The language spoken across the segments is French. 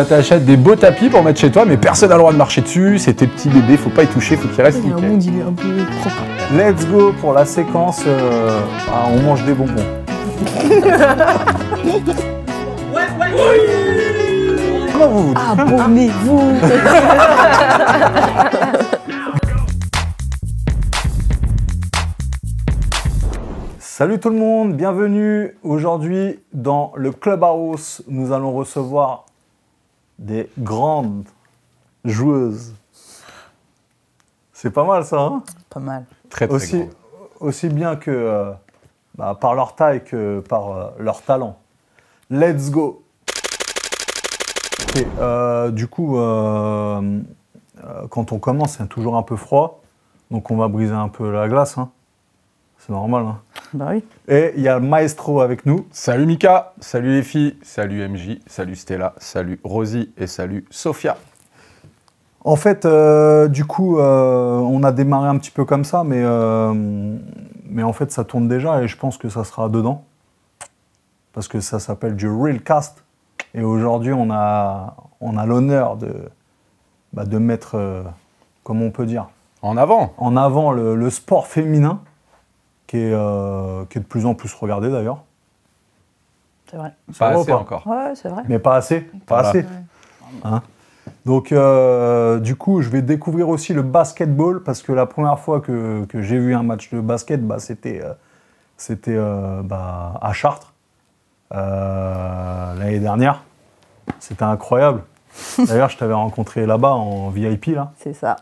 T'achètes des beaux tapis pour mettre chez toi, mais personne n'a le droit de marcher dessus. C'est tes petits bébés, faut pas y toucher, faut qu'ils restent Il y a un nickel. monde, il est un peu propre. Let's go pour la séquence. On mange des bonbons. Comment vous Abonnez-vous. Salut tout le monde, bienvenue. Aujourd'hui, dans le Clubhouse, nous allons recevoir des grandes joueuses. C'est pas mal ça, hein? Pas mal. Très grand. Aussi bien que par leur taille que par leur talent. Let's go. Ok, du coup, quand on commence, c'est toujours un peu froid. Donc on va briser un peu la glace, hein. C'est normal, hein. Bah oui. Et il y a le maestro avec nous. Salut Mika, salut les filles, salut MJ, salut Stella, salut Rosie et salut Sophia. En fait, du coup, on a démarré un petit peu comme ça, mais en fait, ça tourne déjà et je pense que ça sera dedans. Parce que ça s'appelle du Real Cast. Et aujourd'hui, on a l'honneur de mettre, comment on peut dire, En avant. en avant le sport féminin, qui est de plus en plus regardé d'ailleurs. C'est vrai. Ça Pas va ou assez pas encore. Ouais, c'est vrai. Mais pas assez, pas Voilà. assez. Hein. Donc, du coup, je vais découvrir aussi le basketball parce que la première fois que j'ai vu un match de basket, c'était à Chartres l'année dernière. C'était incroyable. D'ailleurs, je t'avais rencontré là-bas en VIP là. C'est ça.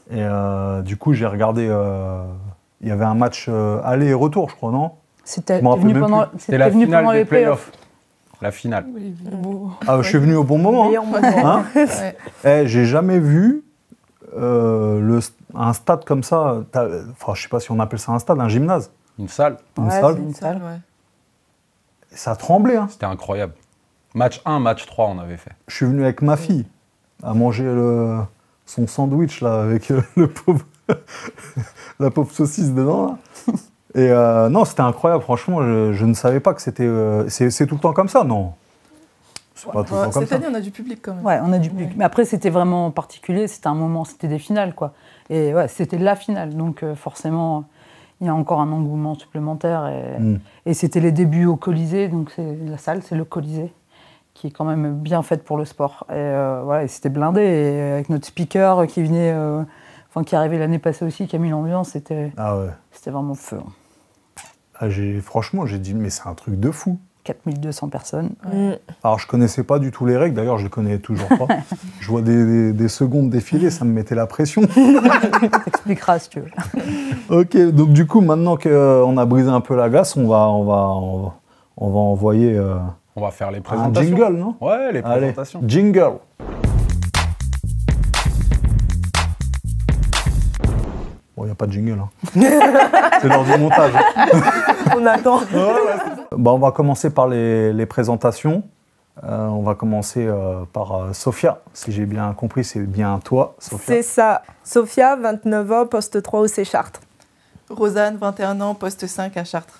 Et du coup, j'ai regardé. Il y avait un match aller et retour, je crois, non? C'était Je m'en rappelle venu même pendant, plus. C'était la venu finale pendant des les playoffs. La finale. Ah, je suis venu au bon moment. Meilleur moment. Hein. J'ai jamais vu un stade comme ça. Enfin, je sais pas si on appelle ça un stade, un gymnase. Une salle. Une Ouais, salle. c'est une salle. Ça a tremblé. Hein. C'était incroyable. Match 1, match 3, on avait fait. Je suis venu avec ma fille à manger son sandwich là, avec le pauvre la pauvre saucisse dedans. Là. Et non, c'était incroyable. Franchement, je ne savais pas que c'était. C'est tout le temps comme ça, non? C'est pas tout le temps comme Cette ça. année, on a du public quand même. Ouais, on a du public. Mais après, c'était vraiment particulier. C'était un moment, c'était des finales, quoi. Et ouais, c'était la finale. Donc, forcément, il y a encore un engouement supplémentaire. Et c'était les débuts au Colisée. Donc, la salle, c'est le Colisée, qui est quand même bien faite pour le sport. Et voilà, et c'était blindé. Et avec notre speaker qui venait, qui est arrivé l'année passée aussi, qui a mis l'ambiance, c'était vraiment feu. Hein. Ah, franchement, j'ai dit, mais c'est un truc de fou. 4200 personnes. Alors, je connaissais pas du tout les règles. D'ailleurs, je les connais toujours pas. Je vois des secondes défiler, ça me mettait la pression. T'expliqueras si tu veux. Ok, donc du coup, maintenant qu'on a brisé un peu la glace, on va envoyer On va faire les un présentations. jingle, non? Ouais, les Allez, présentations. jingle. Bon, il n'y a pas de jingle. Hein. C'est l'heure du montage. On attend. On va commencer par les présentations. On va commencer par Sophia. Si j'ai bien compris, c'est bien toi, Sophia. C'est ça. Sophia, 29 ans, poste 3 au C Chartres. Rosanne, 21 ans, poste 5 à Chartres.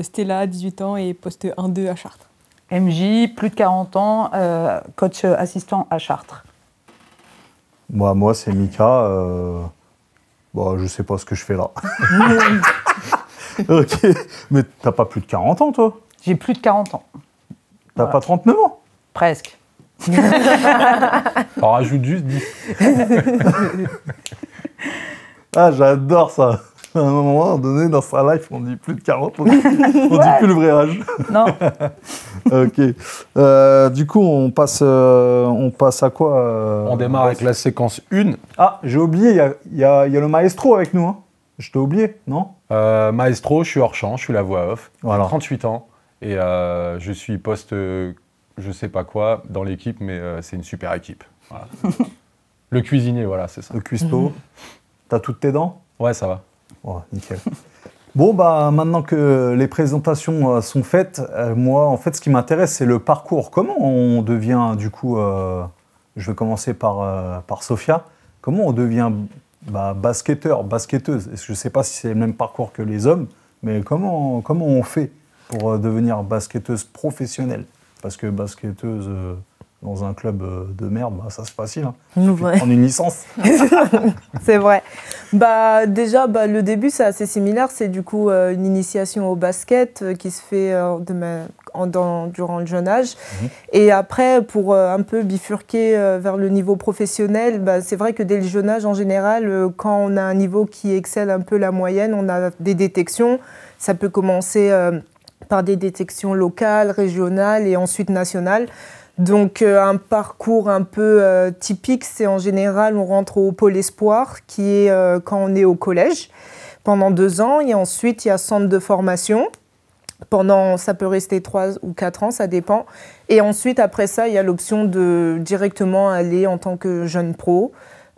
Stella, 18 ans et poste 1-2 à Chartres. MJ, plus de 40 ans, coach assistant à Chartres. Moi, c'est Mika. Je sais pas ce que je fais là. Ok. Mais t'as pas plus de 40 ans, toi? J'ai plus de 40 ans, T'as pas 39 ans? presque. On rajoute juste 10. Ah, j'adore ça. À un moment donné, dans sa life, on dit plus de 40, on dit plus le vrai âge. Non, Ok. Du coup, on passe à quoi On démarre avec la séquence 1. Ah, j'ai oublié, il y a le maestro avec nous. Hein. Je t'ai oublié, non? Maestro, je suis hors champ, je suis la voix off. Voilà. 38 ans. Et je suis poste, je sais pas quoi, dans l'équipe, mais c'est une super équipe. Voilà. Le cuisinier, voilà, c'est ça. Le cuistot. T'as toutes tes dents? Ouais, ça va. Ouais, nickel. Bon, maintenant que les présentations sont faites, moi, en fait, ce qui m'intéresse, c'est le parcours. Comment on devient, du coup, je vais commencer par Sophia, comment on devient basketteur, basketteuse? Je ne sais pas si c'est le même parcours que les hommes, mais comment on fait pour devenir basketteuse professionnelle? Parce que basketteuse dans un club de merde, bah, ça c'est facile. Hein. Ouais. Prendre une licence. C'est vrai. Déjà, le début, c'est assez similaire. C'est du coup une initiation au basket qui se fait durant le jeune âge. Et après, pour un peu bifurquer vers le niveau professionnel, c'est vrai que dès le jeune âge, en général, quand on a un niveau qui excelle un peu la moyenne, on a des détections. Ça peut commencer par des détections locales, régionales et ensuite nationales. Donc un parcours un peu typique, c'est en général on rentre au pôle espoir qui est quand on est au collège pendant 2 ans et ensuite il y a centre de formation. Ça peut rester 3 ou 4 ans, ça dépend. Et ensuite après ça il y a l'option de directement aller en tant que jeune pro.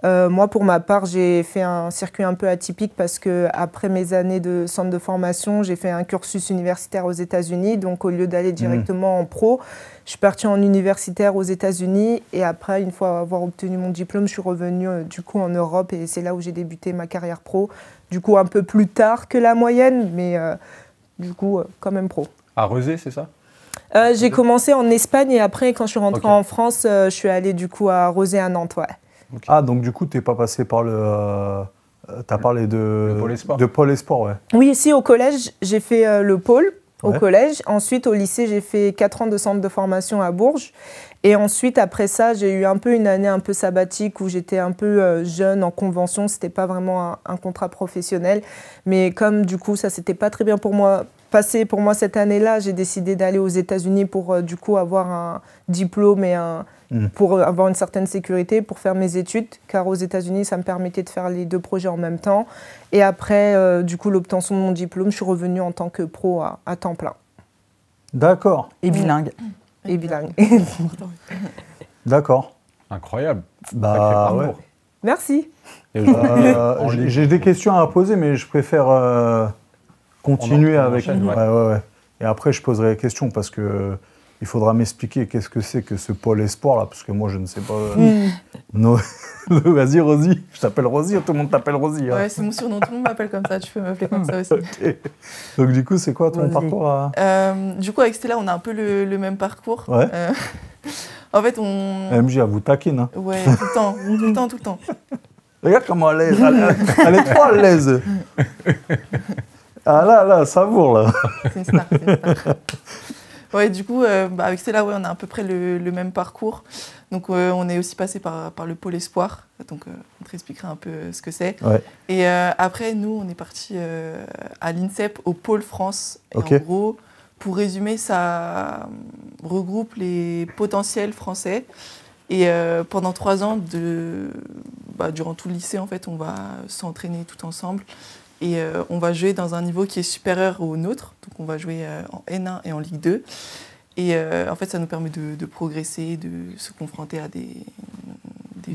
Moi, pour ma part, j'ai fait un circuit un peu atypique parce qu'après mes années de centre de formation, j'ai fait un cursus universitaire aux États-Unis. Donc, au lieu d'aller directement en pro, je suis partie en universitaire aux États-Unis. Et après, une fois avoir obtenu mon diplôme, je suis revenue du coup en Europe. Et c'est là où j'ai débuté ma carrière pro. Du coup, un peu plus tard que la moyenne, mais du coup, quand même pro. À Rezé, c'est ça? J'ai commencé en Espagne et après, quand je suis rentrée en France, je suis allée du coup à Rezé à Nantes, ouais. Okay. Ah, donc du coup, tu n'es pas passé par t'as parlé de Pôle Espoir. De Pôle Espoir, ouais. Oui, ici au collège, j'ai fait le pôle au collège. Ensuite, au lycée, j'ai fait 4 ans de centre de formation à Bourges. Et ensuite, après ça, j'ai eu un peu une année un peu sabbatique où j'étais un peu jeune en convention. C'était pas vraiment un contrat professionnel. Mais comme du coup, ça s'était pas très bien passé pour moi cette année-là, j'ai décidé d'aller aux États-Unis pour du coup avoir un diplôme et pour avoir une certaine sécurité, pour faire mes études, car aux États-Unis, ça me permettait de faire les 2 projets en même temps. Et après, du coup, l'obtention de mon diplôme, je suis revenue en tant que pro à temps plein. D'accord. Et bilingue. Et bilingue. D'accord. Incroyable. Bah, ouais. Merci. J'ai des questions à poser, mais je préfère continuer avec. Enchaîne, ouais. Ouais. Et après, je poserai les questions parce que il faudra m'expliquer qu'est-ce que c'est que ce pôle espoir là, parce que moi je ne sais pas. Vas-y, Rosie. Je t'appelle Rosie, tout le monde t'appelle Rosie. Ouais, c'est mon surnom, tout le monde m'appelle comme ça, tu peux m'appeler comme ça aussi. Okay. Donc du coup, c'est quoi ton parcours Du coup, avec Stella, on a un peu le même parcours. Ouais. En fait, on... MJ, elle vous taquine. Hein. Ouais, tout le temps. Regarde comment elle est. Elle est trop à l'aise. Ah là, savoure là. C'est une star. Ouais, du coup, avec Stella, on a à peu près le même parcours. Donc, on est aussi passé par le pôle espoir. Donc, on te expliquera un peu ce que c'est. Ouais. Et après, nous, on est parti à l'INSEP, au pôle France. Et Ok. en gros, pour résumer, ça regroupe les potentiels français. Et pendant 3 ans, durant tout le lycée, en fait, on va s'entraîner tout ensemble. Et on va jouer dans un niveau qui est supérieur au nôtre. Donc on va jouer en N1 et en Ligue 2. Et en fait, ça nous permet de progresser, de se confronter à des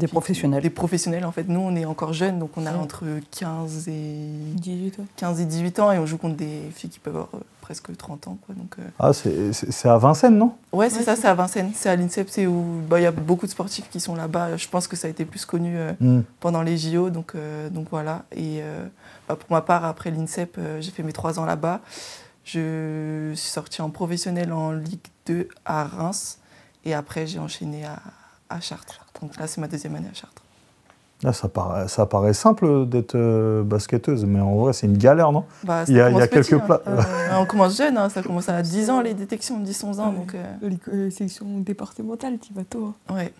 professionnels. Des professionnels, en fait. Nous, on est encore jeunes, donc on a entre 15 et 18 ans. Et on joue contre des filles qui peuvent avoir presque 30 ans. Quoi, donc, Ah, c'est à Vincennes, non? Ouais, c'est ça, c'est à Vincennes. C'est à l'INSEP, c'est où il y a beaucoup de sportifs qui sont là-bas. Je pense que ça a été plus connu pendant les JO. Donc voilà. Et pour ma part, après l'INSEP, j'ai fait mes 3 ans là-bas. Je suis sortie en professionnel en Ligue 2 à Reims. Et après, j'ai enchaîné à Chartres. Donc là, c'est ma 2e année à Chartres. Là, ça paraît simple d'être basketteuse, mais en vrai, c'est une galère, non? Il y a quelques plats. On commence jeune, hein, ça commence à 10 ans, les détections, 10-11 ans. Donc, Les sélections départementales, tu vas tôt. Hein. Ouais.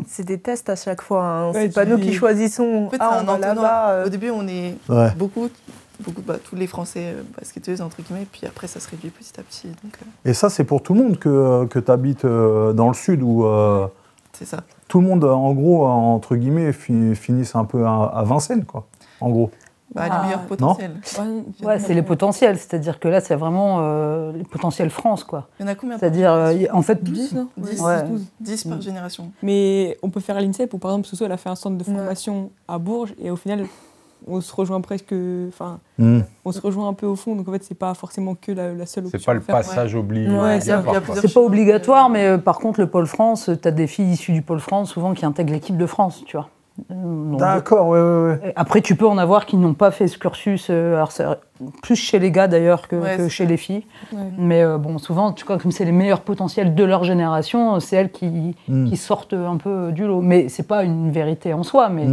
C'est des tests à chaque fois. Hein. Ouais, c'est pas nous qui choisissons. En fait, on va là-bas. Au début, on est beaucoup tous les Français basketteuses, entre guillemets, puis après, ça se réduit petit à petit. Donc, Et ça, c'est pour tout le monde que tu habites dans le sud où c'est ça. Tout le monde, en gros, entre guillemets, finissent un peu à Vincennes, quoi, en gros. Les meilleurs potentiels. Ouais, c'est les potentiels, c'est-à-dire que là, c'est vraiment les potentiels France, quoi. Il y en a combien? C'est-à-dire, en fait, 10, non 10 par génération. Mais on peut faire à l'INSEP, où par exemple, Soso, elle a fait un centre de formation à Bourges, et au final, on se rejoint presque... Enfin, on se rejoint un peu au fond, donc en fait, c'est pas forcément que la seule option. C'est pas le passage obligatoire. Ouais, c'est pas obligatoire, mais par contre, le Pôle France, tu as des filles issues du Pôle France, souvent, qui intègrent l'équipe de France, tu vois. D'accord, ouais. Après, tu peux en avoir qui n'ont pas fait ce cursus, alors plus chez les gars d'ailleurs que chez les filles. Ouais. Mais bon, souvent, tu vois, comme c'est les meilleurs potentiels de leur génération, c'est elles qui sortent un peu du lot. Mais c'est pas une vérité en soi, mais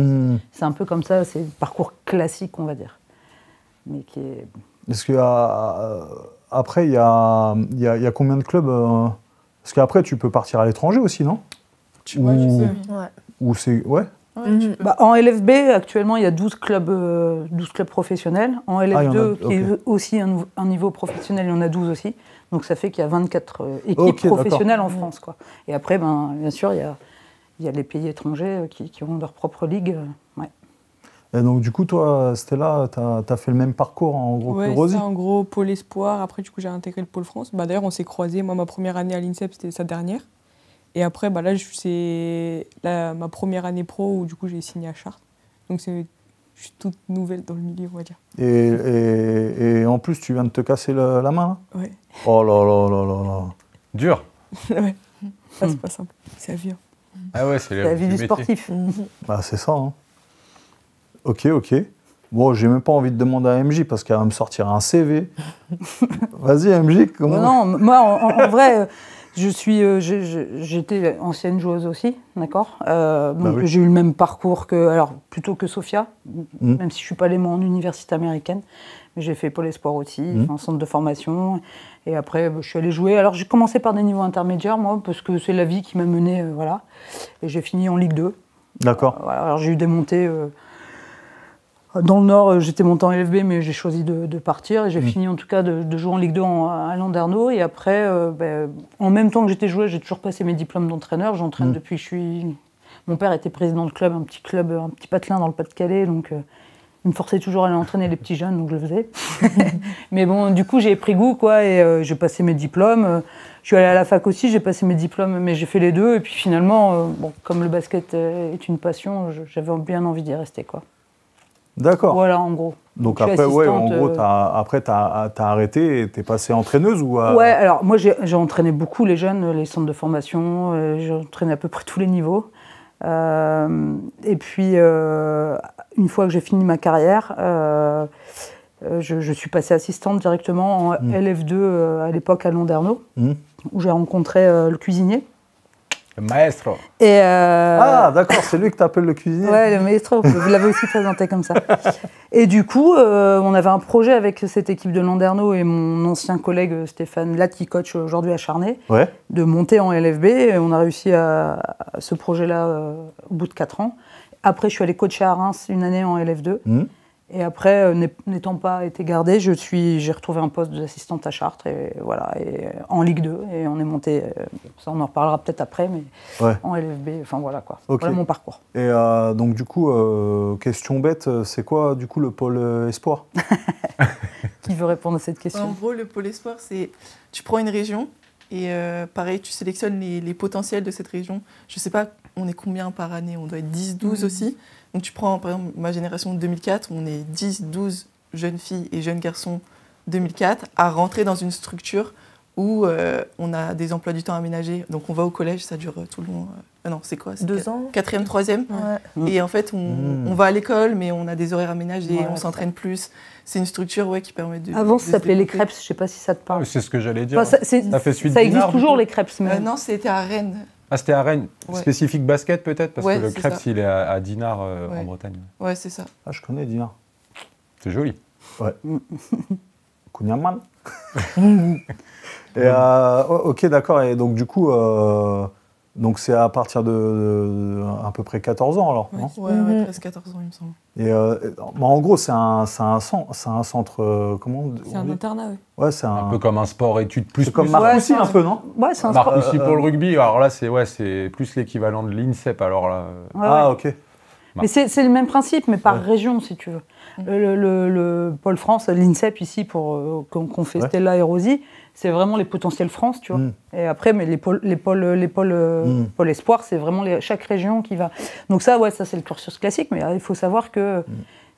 c'est un peu comme ça, c'est le parcours classique, on va dire. Mais qui est... Est-ce que après, il y a combien de clubs Parce qu'après, tu peux partir à l'étranger aussi, non? Ouais, je sais. Ouais. Ou c'est... Ouais. Ouais, tu peux. Bah, en LFB, actuellement, il y a 12 clubs professionnels. En LF2, qui est aussi un niveau professionnel, il y en a 12 aussi. Donc ça fait qu'il y a 24 équipes professionnelles en France, quoi. Et après, bien sûr, il y a les pays étrangers qui ont leur propre ligue. Ouais. Et donc, du coup, toi, Stella, tu as fait le même parcours en gros que Ouais, Rosie? ça, en gros, pôle espoir. Après, du coup, j'ai intégré le pôle France. Bah, d'ailleurs, on s'est croisés. Moi, ma première année à l'INSEP, c'était sa dernière. Et après, bah, là, c'est ma première année pro où, du coup, j'ai signé à Chartres. Donc, je suis toute nouvelle dans le milieu, on va dire. Et en plus, tu viens de te casser la main, là? Ouais. Oh là là là là là. Dur. Ouais. Ça, c'est pas simple. C'est la vie. Hein. Ah ouais, c'est La vie du métier. sportif. Bah, c'est ça, hein. Ok. Bon, j'ai même pas envie de demander à MJ parce qu'elle va me sortir un CV. Vas-y, MJ, comment... Non, moi, en vrai, j'étais ancienne joueuse aussi, d'accord. Donc oui. j'ai eu le même parcours plutôt que Sophia, même si je suis pas allée moi en université américaine, mais j'ai fait Pôle Espoir aussi, un centre de formation. Et après, je suis allée jouer. Alors j'ai commencé par des niveaux intermédiaires, moi, parce que c'est la vie qui m'a menée, voilà. Et j'ai fini en Ligue 2. D'accord. Voilà. Alors j'ai eu des montées. Dans le Nord, j'étais montée en LFB, mais j'ai choisi de partir. Et j'ai fini en tout cas de jouer en Ligue 2 à Landerneau. Et après, en même temps que j'étais joueuse, j'ai toujours passé mes diplômes d'entraîneur. J'entraîne depuis que je suis... Mon père était président de club, un petit patelin dans le Pas-de-Calais. Donc il me forçait toujours à aller entraîner les petits jeunes, donc je le faisais. Mais bon, du coup, j'ai pris goût, quoi. Et j'ai passé mes diplômes. Je suis allée à la fac aussi, j'ai passé mes diplômes, mais j'ai fait les deux. Et puis finalement, comme le basket est une passion, j'avais bien envie d'y rester, quoi. D'accord. Voilà, en gros. Donc je suis après, ouais, en assistante, gros, t'as arrêté et t'es passée entraîneuse ou... Ouais, alors moi j'ai entraîné beaucoup les jeunes, les centres de formation, j'ai entraîné à peu près tous les niveaux. Et puis, une fois que j'ai fini ma carrière, je suis passée assistante directement en LF2 à l'époque à Landerneau, où j'ai rencontré le cuisinier. Le maestro. Et Ah, d'accord, c'est lui que t'appelles le cuisinier. Ouais, le maestro, vous l'avez aussi présenté comme ça. Et du coup, on avait un projet avec cette équipe de Landerneau et mon ancien collègue Stéphane Latt, qui coach aujourd'hui à Charnay, de monter en LFB. Et on a réussi à ce projet-là au bout de 4 ans. Après, je suis allée coacher à Reims une année en LF2. Et après, n'étant pas été gardée, j'ai retrouvé un poste d'assistante à Chartres, et voilà, et en Ligue 2, et on est monté, ça on en reparlera peut-être après, mais en LFB, enfin voilà quoi, voilà mon parcours. Et donc du coup, question bête, c'est quoi du coup le pôle espoir? Qui veut répondre à cette question? En gros, le pôle espoir, c'est tu prends une région, et pareil, tu sélectionnes les potentiels de cette région. Je sais pas, on est combien par année? On doit être 10, 12 aussi. Donc tu prends par exemple ma génération de 2004, on est 10, 12 jeunes filles et jeunes garçons 2004 à rentrer dans une structure où on a des emplois du temps aménagés. Donc on va au collège, ça dure tout le long. Non, c'est quoi? 2 ans. 4e, 3e. Ouais. Et en fait, on va à l'école, mais on a des horaires aménagés, on s'entraîne plus. C'est une structure qui permet de... Avant, ça s'appelait les Crêpes, je ne sais pas si ça te parle. C'est ce que j'allais dire. Enfin, ça fait suite ça existe Dinard, toujours, les Crêpes. Mais... non, c'était à Rennes. Ah, c'était à Rennes. Ouais. Spécifique basket peut-être, parce que le c'est Crêpes, ça. il est à Dinard en Bretagne. Ouais, c'est ça. Ah, je connais Dinard. C'est joli. Ouais. Kouniaman. Et ok, d'accord. Et donc du coup, donc c'est à partir de à peu près 14 ans alors, non? Ouais, presque 14 ans, il me semble. Et en gros, c'est un centre, comment C'est un internat, oui. Ouais, c'est Un peu comme un sport-études plus. C'est comme plus. Marcoussis un peu, non? Ouais, c'est un sport. Marcoussis pour le rugby, alors là, c'est plus l'équivalent de l'INSEP, alors là. Ah, ok. Mais c'est le même principe, mais par région, si tu veux. Le Pôle France, l'INSEP ici, qu'on fait Stella et Rosie, c'est vraiment les potentiels France, tu vois. Et après, mais les pôles espoir, c'est vraiment chaque région qui va. Donc ça, ça c'est le cursus classique, mais il faut savoir que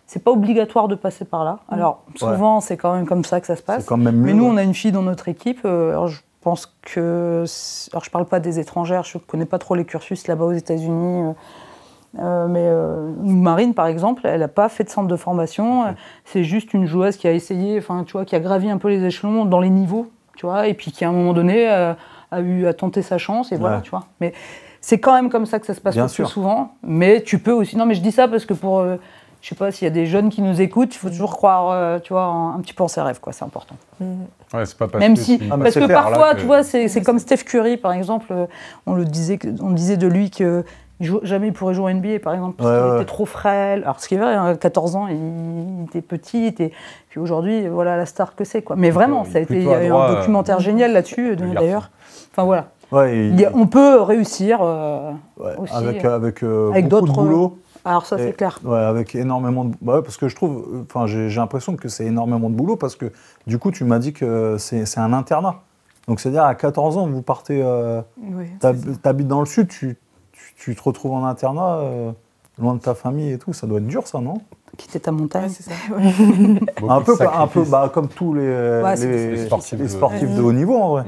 c'est pas obligatoire de passer par là. Alors souvent, c'est quand même comme ça que ça se passe. C'est quand même mieux, mais nous, on a une fille dans notre équipe. Alors je pense que, alors je parle pas des étrangères, je connais pas trop les cursus là-bas aux États-Unis. Marine, par exemple, elle n'a pas fait de centre de formation. C'est juste une joueuse qui a essayé, tu vois, qui a gravi un peu les échelons dans les niveaux, tu vois, et puis qui, à un moment donné, a tenté sa chance, et voilà, tu vois. Mais c'est quand même comme ça que ça se passe le plus souvent. Mais tu peux aussi... Non, mais je dis ça parce que pour... je sais pas, s'il y a des jeunes qui nous écoutent, il faut toujours croire, tu vois, un petit peu en ses rêves, quoi. C'est important. Ouais, c'est pas parce même que si, parce que parfois, tu vois, c'est comme Steph Curry, par exemple. On disait de lui que jamais il pourrait jouer en NBA, par exemple, parce qu'il était trop frêle. Alors, ce qui est vrai, à 14 ans, il était petit, puis aujourd'hui, voilà la star que c'est, quoi. Mais vraiment, il y a eu un documentaire génial là-dessus, d'ailleurs. Enfin, voilà. On peut réussir aussi avec d'autres boulot. Alors ça, c'est clair. Ouais, avec énormément de... parce que je trouve... j'ai l'impression que c'est énormément de boulot parce que, du coup, tu m'as dit que c'est un internat. Donc, c'est-à-dire, à 14 ans, vous partez... t'habites dans le sud, tu te retrouves en internat, loin de ta famille et tout. Ça doit être dur, ça, non? Quitter ta montagne. C'est ça. un peu comme tous les sportifs de haut niveau, en vrai.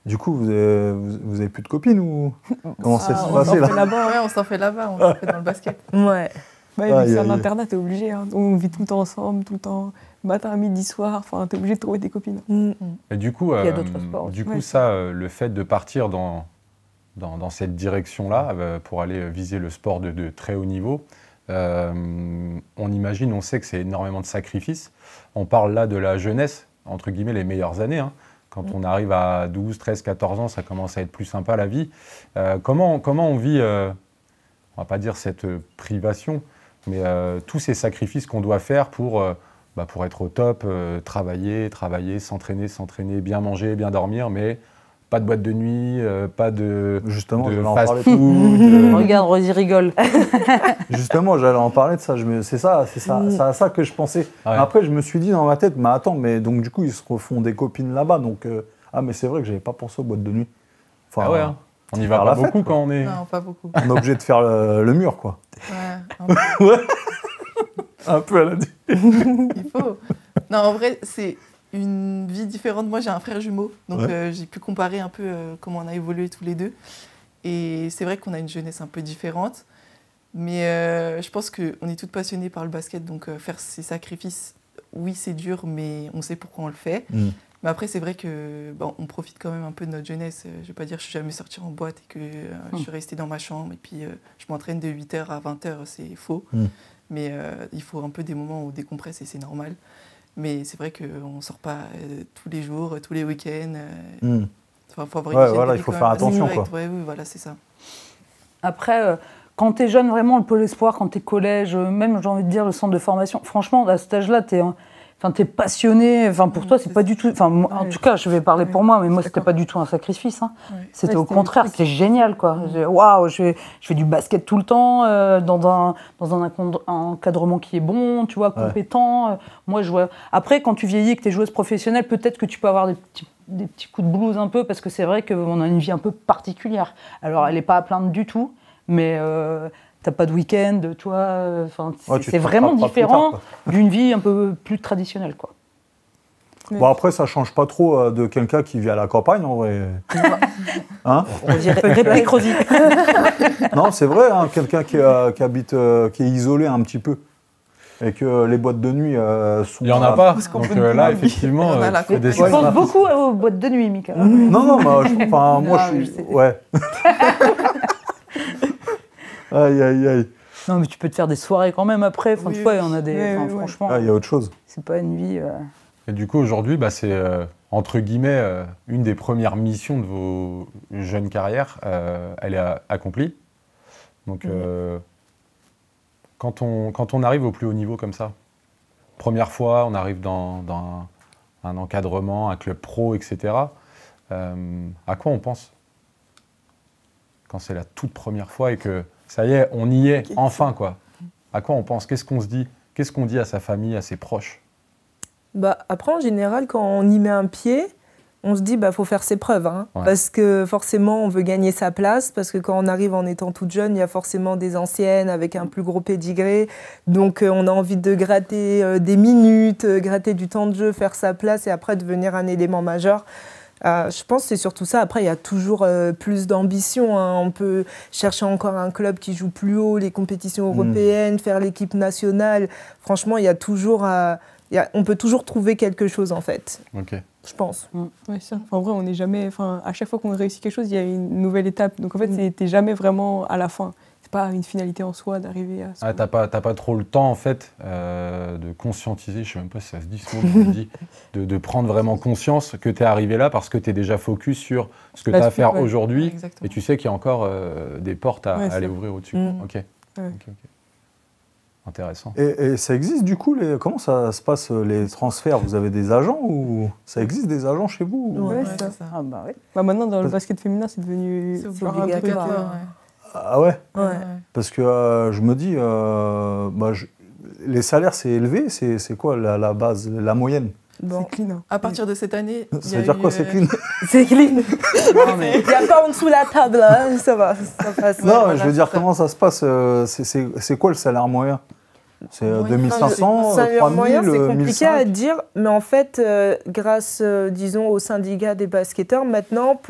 Du coup, vous avez plus de copines ou comment ça s'est passé là? On s'en fait là-bas, on s'en fait dans le basket. Ouais. C'est un internat, t'es obligé. Hein. On vit tout le temps ensemble, tout le temps, matin, midi, soir. Enfin, t'es obligé de trouver des copines. Et du coup, il y a d'autres sports. Du coup, le fait de partir dans cette direction-là pour aller viser le sport de très haut niveau, on sait que c'est énormément de sacrifices. On parle là de la jeunesse, entre guillemets, les meilleures années. Hein. Quand on arrive à 12, 13, 14 ans, ça commence à être plus sympa la vie. Comment on vit, on va pas dire cette privation, mais tous ces sacrifices qu'on doit faire pour être au top, travailler, s'entraîner, bien manger, bien dormir, mais pas de boîte de nuit, pas de fast-food. Regarde, Rosie rigole. Justement, j'allais en parler de ça. C'est à ça que je pensais. Ouais. Après, je me suis dit dans ma tête, mais attends, mais donc du coup, ils se refont des copines là-bas. Donc, mais c'est vrai que j'avais pas pensé aux boîtes de nuit. Enfin, hein. On y va pas beaucoup quand on est... Non, pas beaucoup. On est obligé de faire le mur, quoi. Ouais. Un peu, elle a dit. Il faut. Non, en vrai, c'est une vie différente. Moi, j'ai un frère jumeau, donc j'ai pu comparer un peu comment on a évolué tous les deux. Et c'est vrai qu'on a une jeunesse un peu différente, mais je pense qu'on est toutes passionnées par le basket, donc faire ces sacrifices, oui, c'est dur, mais on sait pourquoi on le fait. Mais après, c'est vrai qu'on profite quand même un peu de notre jeunesse. Je ne vais pas dire que je suis jamais sortie en boîte et que je suis restée dans ma chambre et puis je m'entraîne de 8h à 20h, c'est faux. Mais il faut un peu des moments où on décompresse et c'est normal. Mais c'est vrai qu'on ne sort pas tous les jours, tous les week-ends. Faut avoir il faut faire attention. Quoi. Oui, voilà, c'est ça. Après, quand tu es jeune, vraiment, le pôle espoir, quand tu es collège, même, j'ai envie de dire, le centre de formation, franchement, à cet âge-là, tu es passionné. Pour toi, c'est pas du tout... En tout cas, je vais parler pour moi, mais moi, c'était pas du tout un sacrifice. Hein. C'était au contraire, c'était génial, quoi. Waouh, je fais du basket tout le temps, dans un encadrement qui est bon, tu vois, compétent. Moi, je vois... Après, quand tu vieillis et que tu es joueuse professionnelle, peut-être que tu peux avoir des petits coups de blues un peu, parce que c'est vrai qu'on a une vie un peu particulière. Alors, elle n'est pas à plaindre du tout, mais... T'as pas de week-end, tu vois. C'est vraiment différent d'une vie un peu plus traditionnelle, quoi. Bon, après, ça change pas trop de quelqu'un qui vit à la campagne, en vrai. Hein? On dirait réplique Rosie. Non, c'est vrai, hein, quelqu'un qui habite, qui est isolé un petit peu. Et que les boîtes de nuit sont... Il n'y en a pas. Donc là, effectivement, tu penses beaucoup aux boîtes de nuit, Mika. Non, moi, je suis... Ouais. Aïe. Non, mais tu peux te faire des soirées quand même après. Tu vois, il y en a des... franchement, il y a autre chose. C'est pas une vie... Et du coup, aujourd'hui, c'est, entre guillemets, une des premières missions de vos jeunes carrières. Elle est accomplie. Donc, quand on arrive au plus haut niveau comme ça, première fois, on arrive dans un encadrement, un club pro, etc. À quoi on pense quand c'est la toute première fois et que ça y est, on y est, enfin, quoi. À quoi on pense? Qu'est-ce qu'on se dit? Qu'est-ce qu'on dit à sa famille, à ses proches? Après, en général, quand on y met un pied, on se dit faut faire ses preuves. Hein, parce que forcément, on veut gagner sa place. Parce que quand on arrive en étant toute jeune, il y a forcément des anciennes avec un plus gros pédigré. Donc, on a envie de gratter des minutes, gratter du temps de jeu, faire sa place et après devenir un élément majeur. Je pense que c'est surtout ça. Après, il y a toujours plus d'ambition. Hein. On peut chercher encore un club qui joue plus haut, les compétitions européennes, faire l'équipe nationale. Franchement, il y a toujours, on peut toujours trouver quelque chose, en fait. Ok. Je pense. Ouais, ça. En vrai, on n'est jamais. À chaque fois qu'on réussit quelque chose, il y a une nouvelle étape. Donc en fait, t'es jamais vraiment à la fin. C'est pas une finalité en soi d'arriver à. Ah, t'as pas trop le temps en fait de conscientiser. Je sais même pas si ça se dit ce mot, mais je le dis, de prendre vraiment conscience que t'es arrivé là parce que t'es déjà focus sur ce que t'as à faire aujourd'hui Exactement. et tu sais qu'il y a encore des portes à aller ouvrir au-dessus. Ok. Ouais. Ok. Intéressant. Et ça existe du coup, comment ça se passe les transferts? Vous avez des agents ou ça existe des agents chez vous ou... Ouais, c'est ça. Ah bah oui. Maintenant, dans le basket féminin, c'est devenu C'est genre un truc, obligatoire. Ah ouais? Ouais. Parce que je me dis, les salaires c'est élevé, c'est quoi la base, la moyenne? Bon. C'est clean. Hein. À partir de cette année, Ça veut dire quoi, c'est clean? C'est clean. Non, mais Il n'y a pas en dessous la table, hein. Ça va, ça passe. Non, mais voilà, je veux dire, c'est ça. comment ça se passe? C'est quoi le salaire moyen? C'est Moyen. 2500, Salaire 3000, moyen, c'est compliqué 1500? à dire, mais en fait, grâce, disons, au syndicat des basketteurs, maintenant,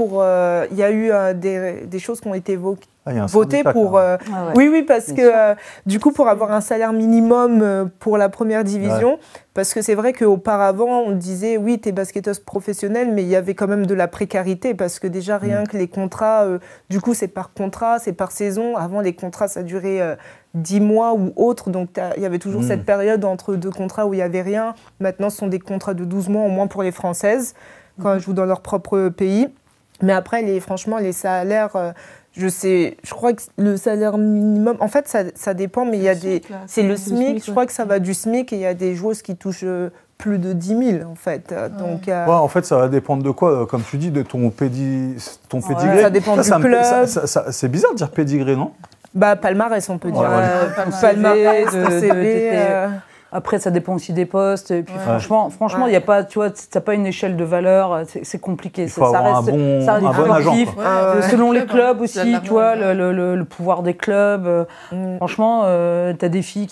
il y a eu des choses qui ont été Ah, il y a un votées syndicat, pour... quand même. Ah ouais. Oui, parce Bien que du coup, pour avoir un salaire minimum pour la première division, parce que c'est vrai qu'auparavant, on disait, oui, t'es basketteuse professionnelle, mais il y avait quand même de la précarité, parce que déjà, rien que les contrats, du coup, c'est par contrat, c'est par saison. Avant, les contrats, ça durait 10 mois ou autre, donc il y avait toujours cette période entre deux contrats où il n'y avait rien. Maintenant, ce sont des contrats de 12 mois, au moins pour les Françaises, quand elles jouent dans leur propre pays. Mais après, franchement, les salaires... je crois que le salaire minimum, en fait, ça dépend, mais il y a des. C'est le SMIC, je crois que ça va du SMIC et il y a des joueuses qui touchent plus de 10 000, en fait. Donc, Ouais, en fait, ça va dépendre de quoi? Comme tu dis, de ton pédigré. ça dépend du club. C'est bizarre de dire pédigré, non? bah, palmarès, on peut dire. Ouais, Palmarès, de- CV, Après, ça dépend aussi des postes. Et puis, Ouais. franchement, il y a pas, tu vois, t'as pas une échelle de valeur. C'est compliqué. Il faut avoir un bon agent, relatif. quoi. Selon les clubs hein. aussi, tu vois, le pouvoir des clubs. Mm. Franchement, t'as deux filles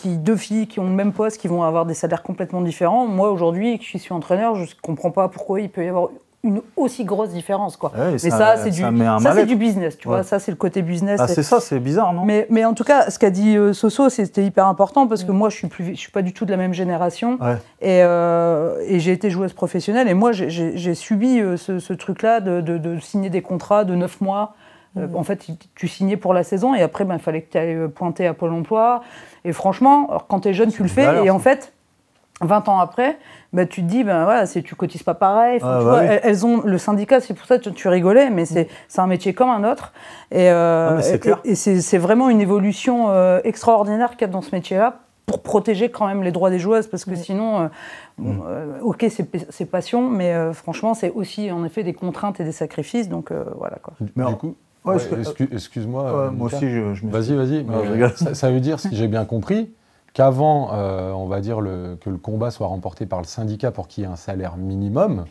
qui ont le même poste, qui vont avoir des salaires complètement différents. Moi, aujourd'hui, je suis entraîneur, je comprends pas pourquoi il peut y avoir une aussi grosse différence, quoi. Ouais, Mais ça, c'est met un c'est mal-être. du business, tu vois. Ouais. Ça, c'est le côté business. Ah, c'est ça, c'est bizarre, non? Mais en tout cas, ce qu'a dit Soso, c'était hyper important parce que moi, je suis pas du tout de la même génération Ouais. et j'ai été joueuse professionnelle et moi, j'ai subi ce truc-là de signer des contrats de 9 mois. En fait, tu signais pour la saison et après, il fallait que tu ailles pointer à Pôle emploi. Et franchement, alors, quand tu es jeune, tu le fais. galère, Et ça. en fait, 20 ans après, tu te dis, voilà, tu cotises pas pareil. Enfin, Ah, tu bah vois, oui. elles ont le syndicat, c'est pour ça que tu rigolais, mais c'est un métier comme un autre. Et, mais c'est clair. et c'est vraiment une évolution extraordinaire qu'il y a dans ce métier-là pour protéger quand même les droits des joueuses, parce que sinon, ok, c'est passion, mais franchement, c'est aussi en effet des contraintes et des sacrifices, donc voilà quoi. Mais Du coup, ouais, excuse-moi. moi Lucas. aussi, je me suis... Vas-y. Non, je mais, rigole. ça veut dire, si j'ai bien compris, qu'avant, on va dire que le combat soit remporté par le syndicat pour qu'il y ait un salaire minimum,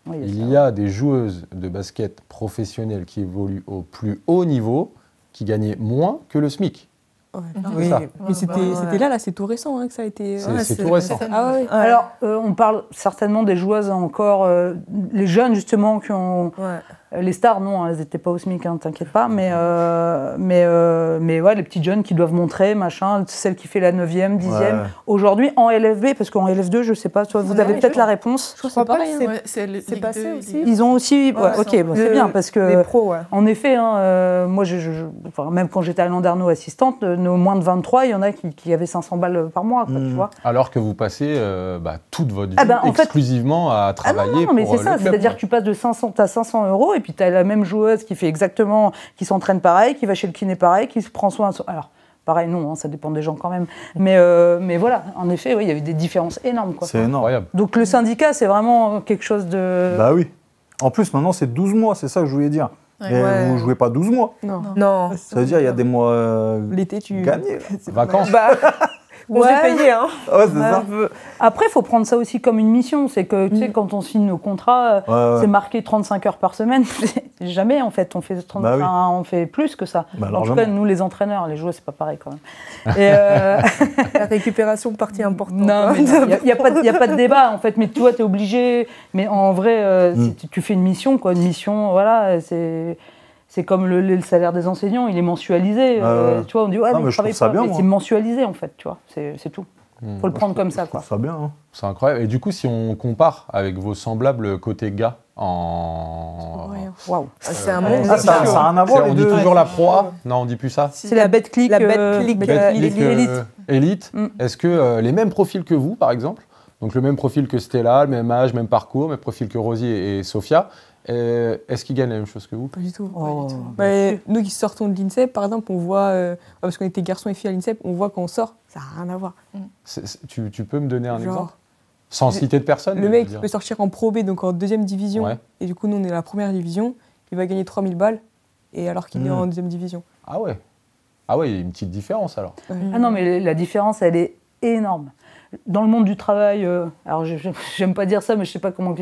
Oui, il y a des joueuses de basket professionnelles qui évoluent au plus haut niveau qui gagnaient moins que le SMIC. Ouais. C'est ça. Mais c'était là, c'est tout récent hein, que ça a été. C'est tout récent. Ah ouais. Alors, on parle certainement des joueuses encore, les jeunes justement qui ont... Ouais. Les stars, non, elles n'étaient pas au SMIC, hein, t'inquiète pas, mais ouais, les petites jeunes qui doivent montrer, machin, celle qui fait la 9e, 10e, Ouais. aujourd'hui en LFB, parce qu'en LF2, je sais pas, toi, vous avez peut-être la réponse. Je crois que crois c'est pas pareil. que hein. Ouais, c'est c'est passé aussi. Ils ont aussi... Ouais, Ouais, ok, c'est bon, c'est bien, parce que... Les pros, ouais. En effet, hein, moi, enfin, même quand j'étais à Landerneau assistante, nos moins de 23, il y en a qui avaient 500 balles par mois, quoi, tu vois. Alors que vous passez toute votre vie Ah ben, en fait- exclusivement à Ah travailler non, mais pour c'est ça, le club. c'est-à-dire que tu passes de 500 à 500 euros et puis tu as la même joueuse qui fait exactement, qui s'entraîne pareil, qui va chez le kiné pareil, qui se prend soin. Alors, pareil, non, hein, ça dépend des gens quand même. Mais voilà, en effet, oui, il y avait des différences énormes, quoi. C'est énorme. Incroyable. Donc le syndicat, c'est vraiment quelque chose de. Bah oui. En plus, maintenant, c'est 12 mois, c'est ça que je voulais dire. Ouais. Et Ouais. vous jouez pas 12 mois. Non. Non. Ça veut dire qu'il y a des mois L'été, tu. gagnés. là. Vacances. Bah, On s'est payé, hein. Ouais, c'est ça. Après, il faut prendre ça aussi comme une mission. C'est que, tu sais, quand on signe nos contrats, c'est marqué 35 heures par semaine. Jamais, en fait. On fait, on fait plus que ça. En tout cas, nous, les entraîneurs, les joueurs, c'est pas pareil quand même. Et la récupération, partie importante. Non, mais il n'y a pas de débat, en fait. Mais toi, tu es obligé. Mais en vrai, tu fais une mission, quoi. Une mission, voilà, c'est comme le salaire des enseignants, il est mensualisé. Tu vois, on dit, mais je travaille pas. Mais c'est mensualisé, en fait, tu vois. C'est tout. Il faut le prendre comme ça, quoi. Ça bien, hein. C'est incroyable. Et du coup, si on compare avec vos semblables côté gars en... Waouh. C'est un monde. Ça a rien à voir. On dit toujours la Pro A. Non, on dit plus ça. C'est la Betclic. La Betclic Élite. Est-ce que les mêmes profils que vous, par exemple, donc le même profil que Stella, le même âge, même parcours, même profil que Rosie et Sophia, est-ce qu'ils gagnent la même chose que vous? Pas du tout. Nous qui sortons de l'INSEP, par exemple, on voit, parce qu'on était garçons et filles à l'INSEP, on voit quand on sort, ça n'a rien à voir. Tu peux me donner un exemple? Sans citer de personne? Le mec, il peut sortir en Pro B, donc en 2e division, et du coup, nous, on est la 1re division, il va gagner 3000 balles, et alors qu'il est en 2e division. Ah ouais. Ah ouais, il y a une petite différence alors. Ah non, mais la différence, elle est énorme. Dans le monde du travail, alors j'aime pas dire ça, mais je sais pas comment,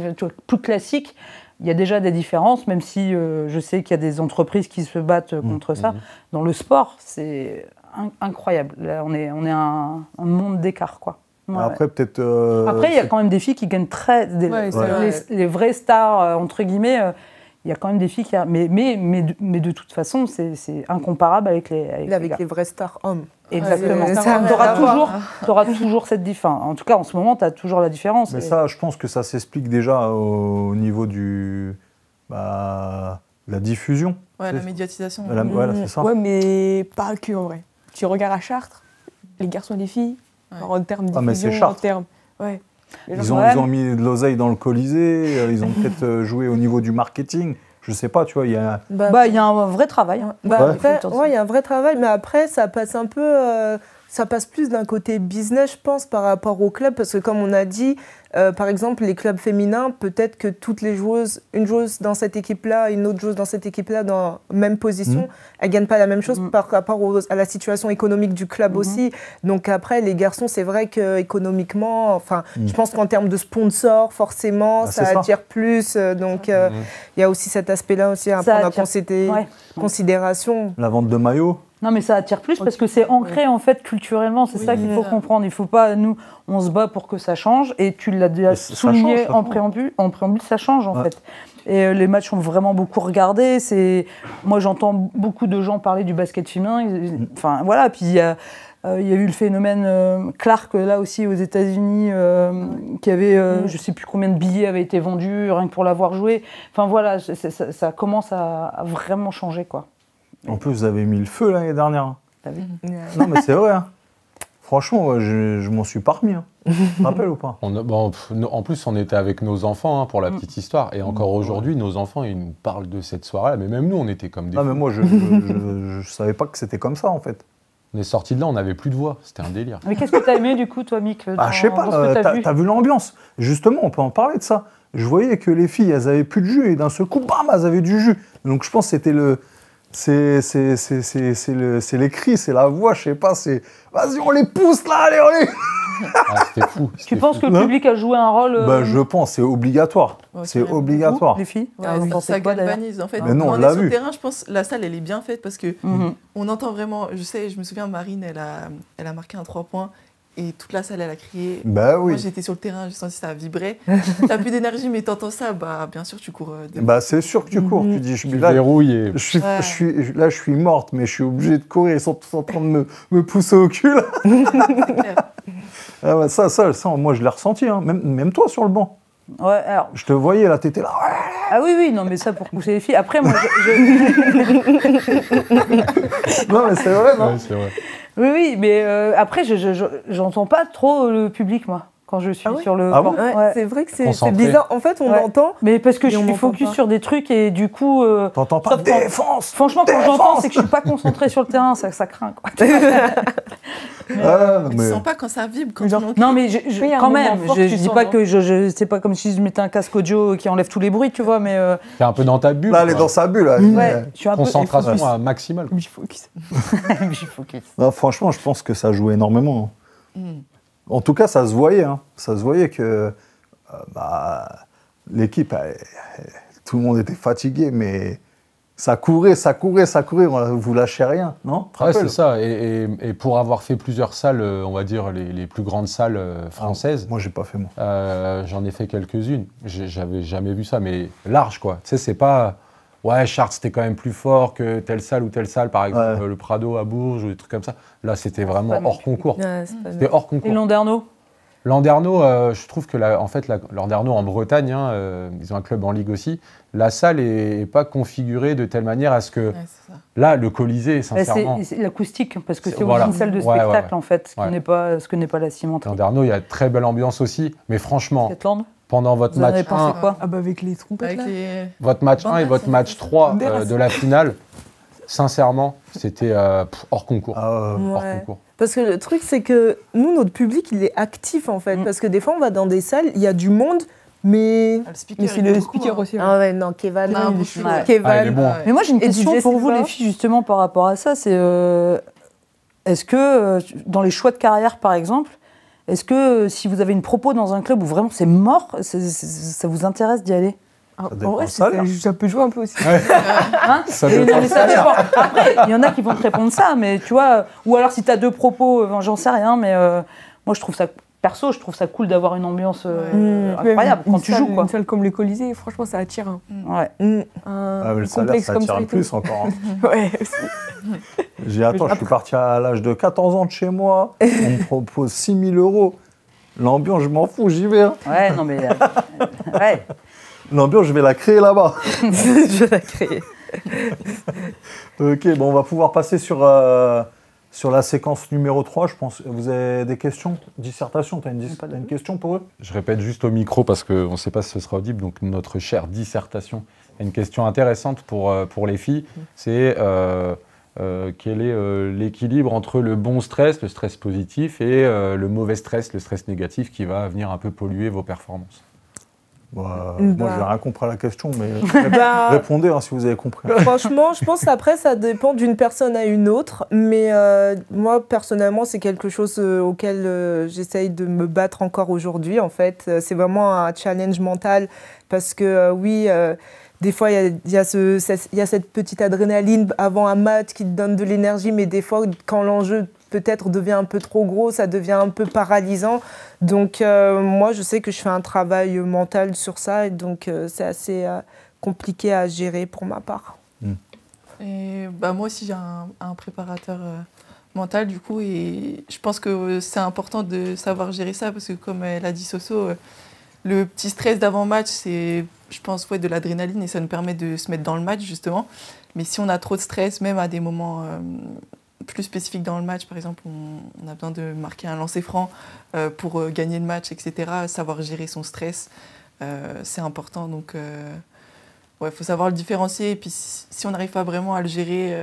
plus classique, il y a déjà des différences, même si je sais qu'il y a des entreprises qui se battent contre ça. Dans le sport, c'est incroyable. Là, on est un monde d'écart, quoi. Ouais, après, peut-être. Après, il y a quand même des filles qui gagnent les vraies stars, entre guillemets. Il y a quand même des filles qui. Mais de toute façon, c'est incomparable avec les vrais stars hommes. Exactement. Tu auras toujours cette différence. En tout cas, en ce moment, tu as toujours la différence. Mais ça, je pense que ça s'explique déjà au niveau la diffusion. Ouais, la médiatisation. Voilà, c'est ça. Ouais, mais pas que en vrai. Tu regardes à Chartres, les garçons et les filles, en termes de diffusion, mais c'est Chartres. Ouais. Ils ont mis de l'oseille dans le Colisée, ils ont peut-être joué au niveau du marketing. Je sais pas, tu vois, il y a... il y a un vrai travail. Il y a un vrai travail, mais après, ça passe un peu... ça passe plus d'un côté business, je pense, par rapport au club, parce que comme on a dit, par exemple, les clubs féminins, peut-être que toutes les joueuses, une joueuse dans cette équipe-là, une autre joueuse dans cette équipe-là, dans la même position, elles ne gagnent pas la même chose par rapport à la situation économique du club aussi. Donc après, les garçons, c'est vrai qu'économiquement, je pense qu'en termes de sponsors, forcément, ça attire plus. Donc il y a aussi cet aspect-là aussi à prendre en considération. La vente de maillots. Non, mais ça attire plus parce que c'est ancré en fait culturellement. C'est ça qu'il faut comprendre. Il faut pas, nous, on se bat pour que ça change. Et tu l'as déjà souligné en préambule, ça change en fait. Et les matchs ont vraiment beaucoup regardé. Moi, j'entends beaucoup de gens parler du basket féminin. Enfin, voilà. Puis il y a eu le phénomène Clark là aussi aux États-Unis, qui avait, je sais plus combien de billets avaient été vendus rien que pour l'avoir joué. Enfin voilà, ça commence à vraiment changer, quoi. En plus, vous avez mis le feu l'année dernière. T'as vu ? Non, mais c'est vrai. Hein. Franchement, je m'en suis pas remis. Hein. Tu te rappelles ou pas ? En plus, on était avec nos enfants, pour la petite histoire. Et encore aujourd'hui, nos enfants, ils nous parlent de cette soirée-là. Mais même nous, on était comme des fous. Mais moi, je savais pas que c'était comme ça, en fait. On est sortis de là, on n'avait plus de voix. C'était un délire. Mais qu'est-ce que t'as aimé, du coup, toi, Mick, je sais pas, t'as vu l'ambiance. Justement, on peut en parler de ça. Je voyais que les filles, elles avaient plus de jus. Et d'un seul coup, bam, elles avaient du jus. Donc, je pense que c'était c'est les cris, c'est la voix, je sais pas, c'est vas-y, on les pousse là, allez, on les... C'était fou. Tu penses que le public a joué un rôle Je pense, c'est obligatoire. C'est obligatoire. Les filles ça galvanise en fait. Mais non, quand on on l'a est sur vu. le terrain, je pense la salle elle est bien faite parce que on entend vraiment. Je me souviens, Marine, elle a marqué un 3 points. Et toute la salle, elle a crié. Bah oui. Moi, j'étais sur le terrain, j'ai senti ça vibrer. T'as plus d'énergie, mais t'entends ça, bien sûr, tu cours. C'est sûr que tu cours. Tu dis, je suis morte, mais je suis obligée de courir. Ils sont tous en train de me pousser au cul. Ça, moi, je l'ai ressenti. Hein. Même toi, sur le banc. Ouais, alors... Je te voyais, là, t'étais là. Ah oui, non, mais ça, pour pousser les filles. Après, moi, Non, mais c'est vrai, non ? Ouais, c'est vrai. Oui, mais après, j'entends pas trop le public, moi, quand je suis sur le banc. C'est vrai que c'est bizarre. En fait, on entend. Mais parce que je suis focus sur des trucs et du coup... T'entends pas défense. Franchement, quand j'entends, c'est que je suis pas concentrée sur le terrain, ça craint, quoi. Tu sens pas quand ça vibre, quand Non, mais quand même, je dis pas que c'est pas comme si je mettais un casque audio qui enlève tous les bruits, tu vois, mais... T'es un peu dans ta bulle. Là, elle est dans sa bulle. Ouais, je suis un peu... Concentration maximale. Focus. Focus. Non, franchement, je pense que ça joue énormément. En tout cas, ça se voyait. Hein. Ça se voyait que l'équipe, tout le monde était fatigué, mais ça courait. Vous lâchez rien, non? Ouais, c'est ça. Et pour avoir fait plusieurs salles, on va dire les plus grandes salles françaises. Moi, j'ai pas fait moi. J'en ai fait quelques-unes. J'avais jamais vu ça, mais large, quoi. Tu sais, c'est pas. Ouais, Chartres, c'était quand même plus fort que telle salle ou telle salle, par exemple, le Prado à Bourges ou des trucs comme ça. Là, c'était vraiment hors concours. Ouais, C'était hors concours. Et Landerneau? Landerneau, je trouve que Landerneau en Bretagne, ils ont un club en Ligue aussi. La salle n'est pas configurée de telle manière à ce que. Ouais, c'est ça. Là, le Colisée, sincèrement. C'est l'acoustique, parce que c'est voilà. aussi une salle de Ouais, spectacle, ouais. en fait, ce Ouais. que n'est pas la cimenterie. Landerneau, il y a très belle ambiance aussi, mais franchement, Catland, pendant votre vous en avez match pensé 1, quoi? Ah bah avec les trompettes Avec là. les... votre match 1 et votre match 3 Banderas. de la finale, sincèrement, c'était hors concours. Ah, Hors Ouais. concours. Parce que le truc, c'est que nous, notre public, il est actif en fait. Parce que des fois, on va dans des salles, il y a du monde, mais. Ah, le speaker, Mais c'est il est le beaucoup, speaker hein. aussi. Ah ouais, non, Kevan. Non, il est beaucoup, chaud. ouais. Kevan. Ah, il est bon. Ouais. Mais moi, j'ai une Et question DJ pour vous, Silva les filles, justement, par rapport à ça. C'est est-ce que, dans les choix de carrière, par exemple, est-ce que si vous avez une propos dans un club où vraiment c'est mort, ça vous intéresse d'y aller? Ah, dépend en vrai, du salaire. ça peut jouer un peu aussi. Hein? Ça Et dépend non, mais du ça dépend. Après, il y en a qui vont te répondre ça, mais tu vois, ou alors si tu as deux propos, j'en sais rien, mais moi je trouve ça, perso, je trouve ça cool d'avoir une ambiance incroyable Même quand tu joues, quoi. Une salle comme les Colisées, franchement, ça attire Ouais. Ah, mais le salaire, complexe ça comme attire ça le et tout. plus encore. Hein. Ouais, aussi. J'ai dit, attends, je suis parti à l'âge de 14 ans de chez moi, on me propose 6 000 €. L'ambiance, je m'en fous, j'y vais. Hein. Ouais, non mais. Ouais. L'ambiance, je vais la créer là-bas. Je vais la créer. Ok, bon, on va pouvoir passer sur la séquence numéro 3, je pense. Vous avez des questions? Dissertation, t'as une question pour eux? Je répète juste au micro parce qu'on ne sait pas si ce sera audible. Donc, notre chère dissertation. Une question intéressante pour les filles, c'est quel est l'équilibre entre le bon stress, le stress positif, et le mauvais stress, le stress négatif qui va venir un peu polluer vos performances. Moi, je n'ai rien compris à la question, mais Bah, répondez hein, si vous avez compris. franchement, je pense qu'après, ça dépend d'une personne à une autre. Mais moi, personnellement, c'est quelque chose auquel j'essaye de me battre encore aujourd'hui. En fait, c'est vraiment un challenge mental parce que oui, des fois, il y a cette petite adrénaline avant un match qui te donne de l'énergie, mais des fois, quand l'enjeu peut-être devient un peu trop gros, ça devient un peu paralysant. Donc moi, je sais que je fais un travail mental sur ça, et donc c'est assez compliqué à gérer pour ma part. Et bah, moi aussi, j'ai un préparateur mental, du coup, et je pense que c'est important de savoir gérer ça, parce que comme elle a dit Soso, le petit stress d'avant-match, c'est, je pense, de l'adrénaline, et ça nous permet de se mettre dans le match, justement. Mais si on a trop de stress, même à des moments plus spécifiques dans le match, par exemple, on a besoin de marquer un lancer franc pour gagner le match, etc., savoir gérer son stress, c'est important. Donc, il faut savoir le différencier. Et puis, si on n'arrive pas vraiment à le gérer,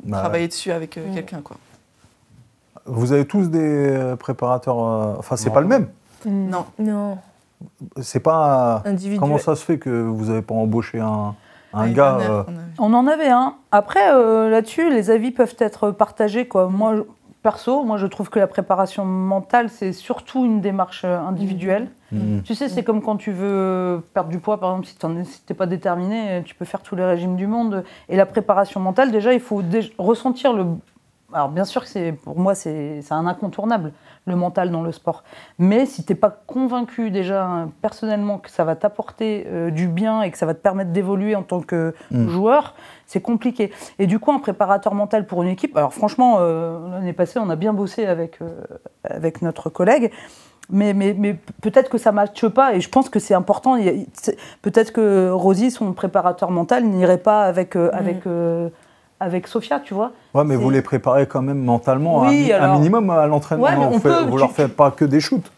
travailler dessus avec quelqu'un, quoi. Vous avez tous des préparateurs... Enfin, c'est Non. pas le même. Non. Non, C'est pas... individuel. Comment ça se fait que vous n'avez pas embauché un L'année gars... dernière, On en avait un. Après, là-dessus, les avis peuvent être partagés, quoi. Moi, perso, je trouve que la préparation mentale, c'est surtout une démarche individuelle. Tu sais, c'est comme quand tu veux perdre du poids, par exemple, si t'es pas déterminé, tu peux faire tous les régimes du monde. Et la préparation mentale, déjà, il faut ressentir le... Alors, bien sûr que pour moi, c'est un incontournable, le mental dans le sport. Mais si t'es pas convaincu, déjà, personnellement, que ça va t'apporter du bien et que ça va te permettre d'évoluer en tant que joueur, c'est compliqué. Et du coup, un préparateur mental pour une équipe... Alors, franchement, l'année passée, on a bien bossé avec notre collègue. Mais peut-être que ça ne matche pas, et je pense que c'est important. Peut-être que Rosie, son préparateur mental, n'irait pas avec Sophia, tu vois. Ouais, mais vous les préparez quand même mentalement, Oui, un minimum à l'entraînement. Ouais, mais Vous leur faites pas que des shoots.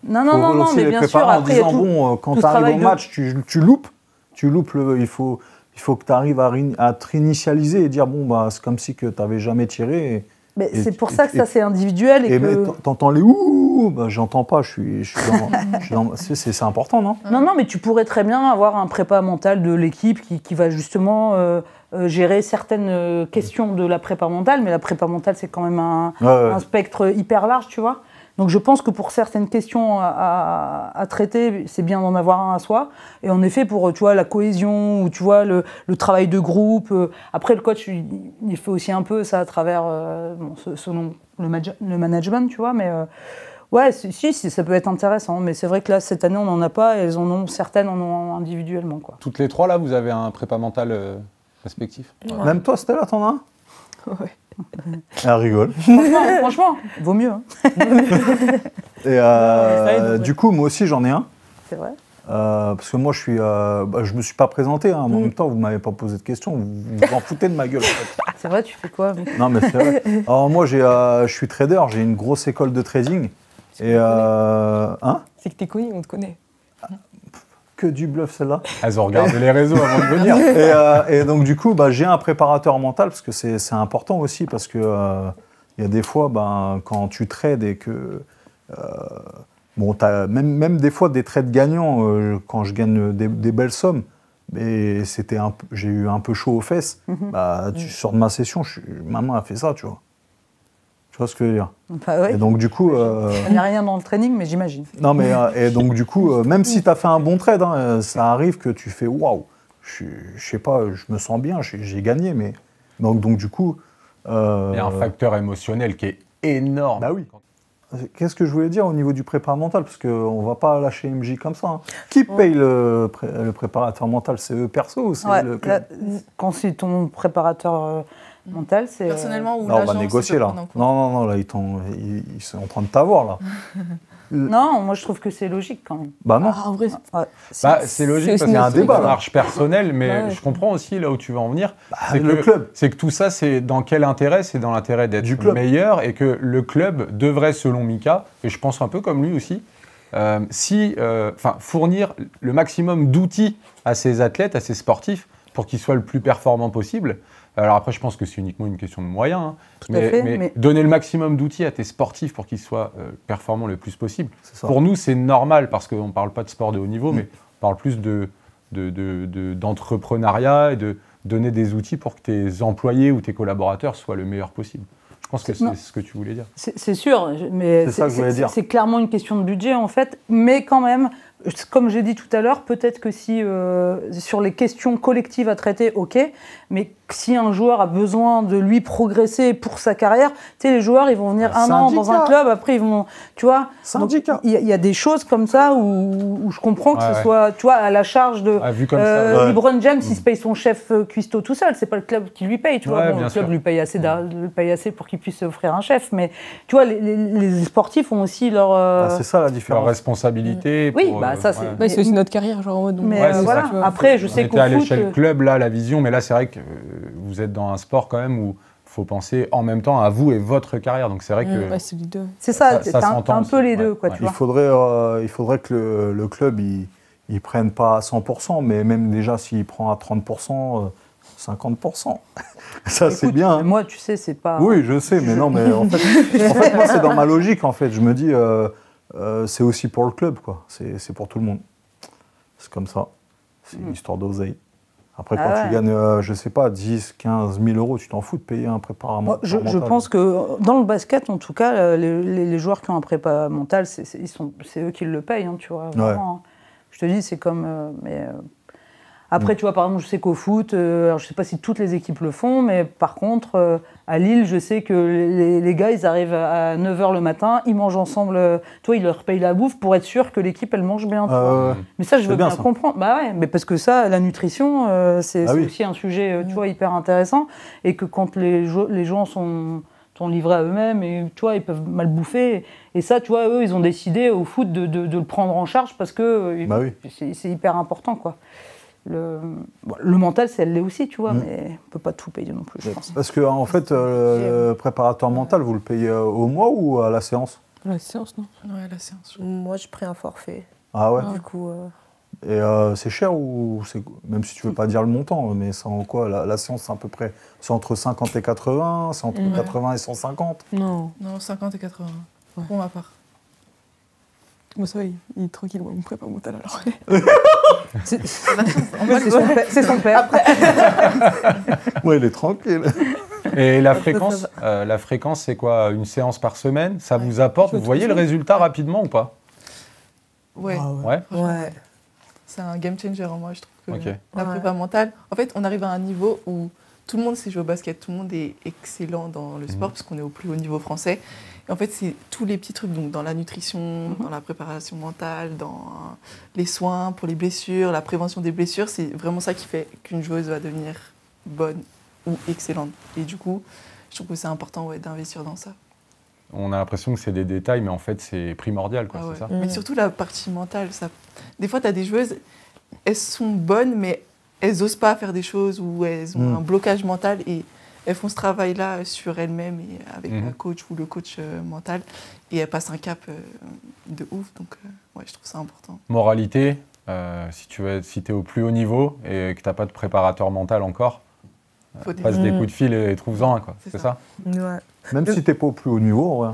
Non, aussi mais les bien préparer sûr. en Après, il y a disant, tout quand ce tu arrives travail au de- match, tu loupes. Il faut que tu arrives à te réinitialiser et dire, bon, bah, c'est comme si que tu n'avais jamais tiré. Mais Et- c'est pour ça que ça, c'est individuel. Et Mais que... t'entends les ouh, bah, j'entends pas, c'est important, non? Non, mais tu pourrais très bien avoir un prépa mental de l'équipe qui va justement gérer certaines questions de la prépa mentale, mais la prépa mentale, c'est quand même un spectre hyper large, tu vois. Donc je pense que pour certaines questions à traiter, c'est bien d'en avoir un à soi. Et en effet, pour tu vois, la cohésion, ou tu vois, le travail de groupe. Après, le coach, il fait aussi un peu ça à travers, selon le management, tu vois. Mais ouais, si, ça peut être intéressant. Mais c'est vrai que là, cette année, on n'en a pas. Et certaines en ont individuellement, quoi. Toutes les trois, là, vous avez un prépa mental respectif? Même toi, Stella, t'en as un? Ouais. Elle rigole. Franchement, vaut mieux. Hein. Et du coup, moi aussi, j'en ai un. C'est vrai. Parce que moi, je me suis pas présenté. Hein, mais en même temps, vous m'avez pas posé de questions. Vous vous en foutez de ma gueule. En fait. C'est vrai, tu fais quoi mec? Non, mais c'est vrai. Alors moi, je suis trader. J'ai une grosse école de trading. Et hein? C'est que t'es connu, on te connaît. Que du bluff, celle-là. Elles ont regardé les réseaux avant de venir. Et donc, du coup, j'ai un préparateur mental parce que c'est important aussi. Parce que il y a des fois, quand tu trades et que. T'as même des fois des trades gagnants quand je gagne des belles sommes. Mais j'ai eu un peu chaud aux fesses. Tu sors de ma session, maman a fait ça, tu vois. Tu vois ce que je veux dire? Bah ouais. Et donc, du coup. Il n'y a rien dans le training, mais j'imagine. Non, mais et donc, du coup, même si tu as fait un bon trade, hein, ça arrive que tu fais waouh, je sais pas, je me sens bien, j'ai gagné, mais. Donc, du coup. Il y a un facteur émotionnel qui est énorme. Bah oui. Qu'est-ce que je voulais dire au niveau du préparateur mental? Parce qu'on ne va pas lâcher MJ comme ça. Hein. Qui paye le préparateur mental? C'est eux perso ou c'est le club? Quand c'est ton préparateur mental, c'est... Personnellement ou là, on l'agence, va négocier là. Non, là, ils sont en train de t'avoir là. Non, moi je trouve que c'est logique quand même. Bah non. En vrai, C'est logique parce qu'il y a un débat, marche personnelle, mais je comprends aussi là où tu vas en venir. C'est que tout ça, c'est dans quel intérêt? C'est dans l'intérêt d'être meilleur et que le club devrait, selon Mika, et je pense un peu comme lui aussi, fournir le maximum d'outils à ses athlètes, à ses sportifs, pour qu'ils soient le plus performants possible. Alors après, je pense que c'est uniquement une question de moyens, hein. mais donner le maximum d'outils à tes sportifs pour qu'ils soient performants le plus possible. Pour nous, c'est normal, parce qu'on ne parle pas de sport de haut niveau, mais on parle plus d'entrepreneuriat et de donner des outils pour que tes employés ou tes collaborateurs soient le meilleur possible. Je pense que c'est ce que tu voulais dire. C'est sûr, mais c'est clairement une question de budget en fait, mais quand même, comme j'ai dit tout à l'heure, peut-être que si sur les questions collectives à traiter, ok, mais si un joueur a besoin de lui progresser pour sa carrière, tu sais, les joueurs, ils vont venir un an dans un club, après ils vont, tu vois, il y a des choses comme ça où je comprends que ce soit, tu vois, à la charge de LeBron James, il se paye son chef cuistot tout seul, c'est pas le club qui lui paye, tu vois, le club lui paye assez pour qu'il puisse offrir un chef, mais tu vois, les sportifs ont aussi leur... c'est ça la différence. Leur responsabilité. Oui, ça c'est... c'est aussi notre carrière, genre en mode... Mais voilà, après, je sais qu'au foot... à l'échelle club, là, la vision, mais là, c'est vrai que vous êtes dans un sport quand même où il faut penser en même temps à vous et votre carrière. Donc c'est vrai que... c'est les deux. C'est ça, c'est un peu les deux, quoi, tu vois. Il faudrait que le club, il prenne pas à 100%, mais même déjà s'il prend à 30%, 50%. Ça, c'est bien. Hein. Moi, tu sais, c'est pas... Oui, je sais, mais non, mais en fait moi, c'est dans ma logique, en fait. Je me dis, c'est aussi pour le club, quoi. C'est pour tout le monde. C'est comme ça. C'est une histoire d'oseille. Après, quand tu gagnes, je sais pas, 10, 15 000 euros, tu t'en fous de payer un préparateur mental. Je pense que dans le basket, en tout cas, les joueurs qui ont un prépa mental, c'est eux qui le payent, hein, tu vois. Vraiment, hein. Je te dis, c'est comme... Après, tu vois, par exemple, je sais qu'au foot, alors je sais pas si toutes les équipes le font, mais par contre, à Lille, je sais que les gars, ils arrivent à 9h le matin, ils mangent ensemble, tu vois, ils leur payent la bouffe pour être sûr que l'équipe, elle mange bien. Mais ça, je veux bien comprendre. Bah ouais, mais parce que ça, la nutrition, c'est aussi un sujet, tu vois, hyper intéressant, et que quand les gens sont livrés à eux-mêmes, et tu vois, ils peuvent mal bouffer, et ça, tu vois, eux, ils ont décidé au foot de le prendre en charge parce que c'est hyper important, quoi. Le mental, elle l'est aussi, tu vois, mais on ne peut pas tout payer non plus, je pense. Parce que, en fait, le préparateur mental, vous le payez au mois ou à la séance? À la séance, non? Ouais, à la séance. Moi, j'ai pris un forfait. Ah ouais? Du coup... Et c'est cher ou c'est... Même si tu ne veux pas dire le montant, mais c'est en quoi? La séance, c'est à peu près... C'est entre 50 et 80? C'est entre 80 et 150? Non, 50 et 80. Pour ma part. Moi, ça va, il est tranquille, moi, mon prépa mental, alors. C'est son père. Ouais, il est tranquille. Et la fréquence, c'est quoi? Une séance par semaine? Ça vous apporte? Vous voyez le résultat rapidement ou pas? Ouais. Ouais. Ouais. C'est un game changer en moi, je trouve que Ok. la prépa mentale. En fait, on arrive à un niveau où tout le monde sait jouer au basket, tout le monde est excellent dans le sport parce qu'on est au plus haut niveau français. Et en fait, c'est tous les petits trucs, donc dans la nutrition, dans la préparation mentale, dans les soins pour les blessures, la prévention des blessures, c'est vraiment ça qui fait qu'une joueuse va devenir bonne ou excellente. Et du coup, je trouve que c'est important d'investir dans ça. On a l'impression que c'est des détails, mais en fait, c'est primordial, quoi, Ah ouais. c'est ça? Mais surtout la partie mentale. Ça... Des fois, tu as des joueuses, elles sont bonnes, mais elles n'osent pas faire des choses ou elles ont un blocage mental et elles font ce travail-là sur elles-mêmes et avec la coach ou le coach mental et elles passent un cap de ouf. Donc, ouais, je trouve ça important. Moralité, si tu es au plus haut niveau et que tu n'as pas de préparateur mental encore, passe des coups de fil et trouve-en un, quoi. C'est ça? Ouais. Même si tu n'es pas au plus haut niveau, ouais.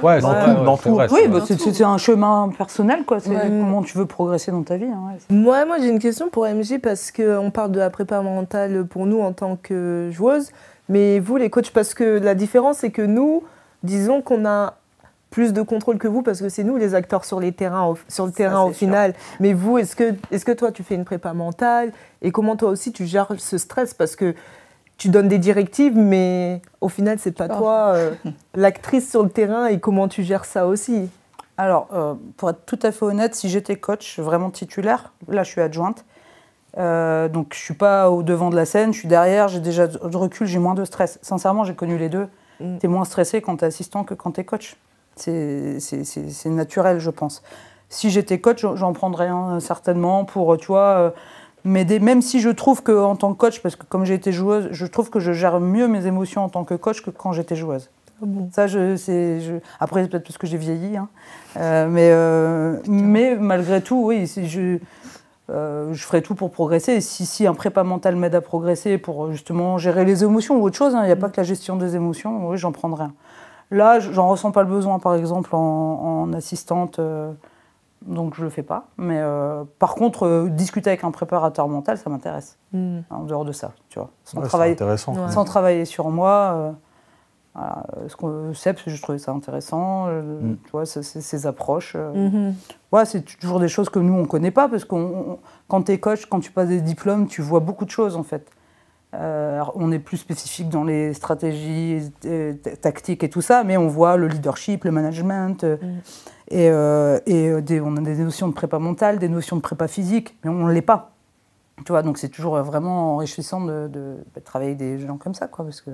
Ouais, dans c'est tout. vrai. Oui, c'est bah, vrai. c'est un chemin personnel, quoi. C'est Ouais. comment tu veux progresser dans ta vie. Hein, ouais. Moi, j'ai une question pour MJ parce qu'on parle de la prépa mentale pour nous en tant que joueuse, mais vous, les coachs, parce que la différence, c'est que nous, disons qu'on a plus de contrôle que vous parce que c'est nous les acteurs sur le terrain au final. Mais vous, est-ce que toi, tu fais une prépa mentale et comment toi aussi tu gères ce stress parce que tu donnes des directives, mais au final, c'est pas toi l'actrice sur le terrain et comment tu gères ça aussi? Alors, pour être tout à fait honnête, si j'étais coach vraiment titulaire, là je suis adjointe, donc je ne suis pas au devant de la scène, je suis derrière, j'ai déjà de recul, j'ai moins de stress. Sincèrement, j'ai connu les deux. Tu es moins stressé quand tu es assistant que quand tu es coach. C'est naturel, je pense. Si j'étais coach, j'en prendrais un certainement pour, tu vois, m'aider, même si je trouve qu'en tant que coach, parce que comme j'ai été joueuse, je trouve que je gère mieux mes émotions en tant que coach que quand j'étais joueuse. Bon. Ça, après, c'est peut-être parce que j'ai vieilli, hein. Mais malgré tout, oui, je ferai tout pour progresser. Et si un prépa mental m'aide à progresser pour justement gérer les émotions ou autre chose, il n'y a pas que la gestion des émotions, oui, j'en prendrai un. Là, j'en ressens pas le besoin, par exemple, en assistante, donc je le fais pas. Mais par contre, discuter avec un préparateur mental, ça m'intéresse. En dehors de ça, tu vois. Sans travailler sur moi. Voilà, CEPS, je trouvais ça intéressant, tu vois, ces approches. Ouais, c'est toujours des choses que nous, on ne connaît pas, parce que quand tu es coach, quand tu passes des diplômes, tu vois beaucoup de choses, en fait. On est plus spécifique dans les stratégies tactiques et tout ça, mais on voit le leadership, le management, et on a des notions de prépa mentale, des notions de prépa physique, mais on ne l'est pas. Tu vois, donc c'est toujours vraiment enrichissant de travailler avec des gens comme ça, quoi, parce que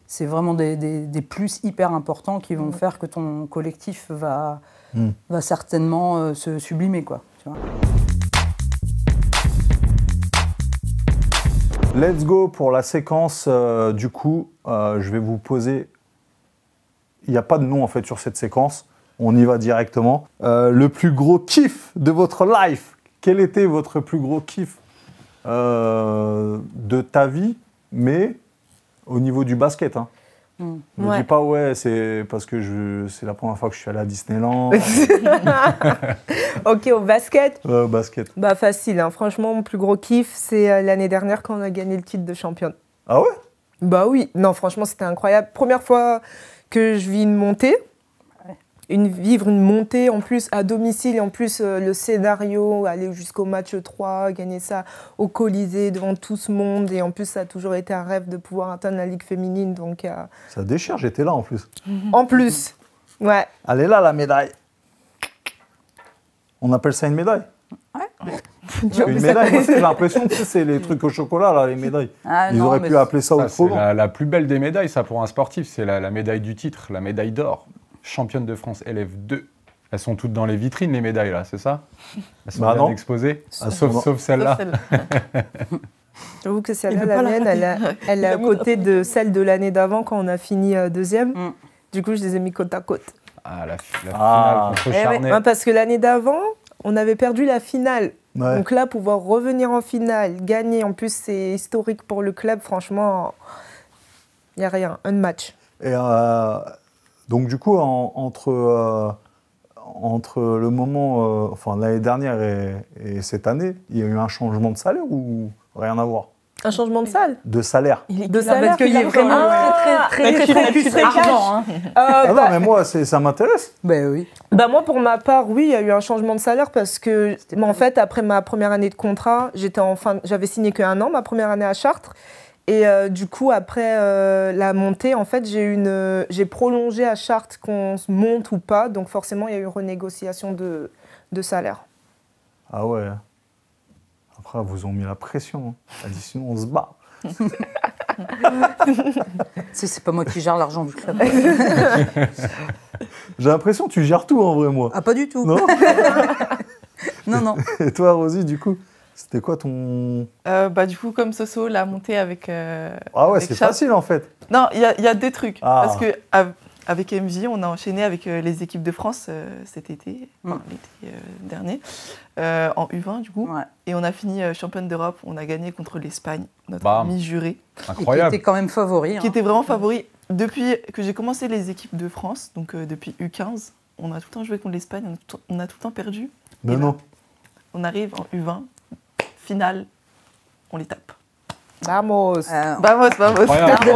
c'est vraiment des plus hyper importants qui vont faire que ton collectif va certainement se sublimer, quoi, tu vois. Let's go pour la séquence. Du coup, je vais vous poser... Il n'y a pas de nom en fait sur cette séquence. On y va directement. Le plus gros kiff de votre life. Quel était votre plus gros kiff de ta vie, mais au niveau du basket, hein. Ne me dis pas, ouais, c'est parce que c'est la première fois que je suis allé à Disneyland. Ok, au basket. Au basket. Bah facile, hein. Franchement, mon plus gros kiff, c'est l'année dernière quand on a gagné le titre de championne. Ah ouais? Bah oui, non, franchement, c'était incroyable. Première fois que je vis une montée. Vivre une montée en plus à domicile et en plus le scénario, aller jusqu'au match 3, gagner ça au Colisée devant tout ce monde et en plus ça a toujours été un rêve de pouvoir atteindre la Ligue féminine donc ça déchire, j'étais là en plus. En plus, ouais. Elle est là la médaille. On appelle ça une médaille? Ouais. Une médaille, moi, j'ai l'impression que c'est les trucs au chocolat là, les médailles. Ils auraient pu appeler ça autrement. C'est la plus belle des médailles, ça pour un sportif, c'est la médaille du titre, la médaille d'or. Championne de France LF2. Elles sont toutes dans les vitrines, les médailles, là, c'est ça? Elles sont bien exposées, sauf celle-là. J'avoue que celle-là, la mienne, elle est à côté de celle de l'année d'avant quand on a fini deuxième. Du coup, je les ai mis côte à côte. Ah, la finale contre Charnay. Ouais, parce que l'année d'avant, on avait perdu la finale. Ouais. Donc là, pouvoir revenir en finale, gagner, en plus, c'est historique pour le club. Franchement, il n'y a rien, un match. Et donc du coup, entre le moment, enfin l'année dernière et cette année, il y a eu un changement de salaire ou rien à voir? Un changement de salle De salaire. De salaire Parce qu'il est vraiment très focus argent. Hein. Ah non, mais moi, ça m'intéresse. Ben oui. Bah moi, pour ma part, oui, il y a eu un changement de salaire parce que, en fait, après ma première année de contrat, j'avais signé qu'un an, ma première année à Chartres. Et du coup, après la montée, en fait, j'ai prolongé à Chartres qu'on monte ou pas. Donc forcément, il y a eu renégociation de salaire. Ah ouais. Après, vous ont mis la pression. Hein. Elle dit sinon, on se bat. C'est pas moi qui gère l'argent du club. J'ai l'impression que tu gères tout en vrai, moi. Ah, pas du tout. Non. Non. Et toi, Rosie, du coup, c'était quoi ton... Du coup, comme Soso, la montée avec... Ah ouais, avec c'est Charles. facile en fait. Non, il y a deux trucs. Ah. Parce que avec MJ, on a enchaîné avec les équipes de France cet été, l'été dernier, en U20 du coup. Ouais. Et on a fini championne d'Europe. On a gagné contre l'Espagne, notre Bam. ami juré, Incroyable. Qui était quand même favori. qui était vraiment favori. Depuis que j'ai commencé les équipes de France, donc depuis U15, on a tout le temps joué contre l'Espagne, on a tout le temps perdu. Non, Et là, non. on arrive en U20, finale, on les tape. Vamos Vamos. Incroyable.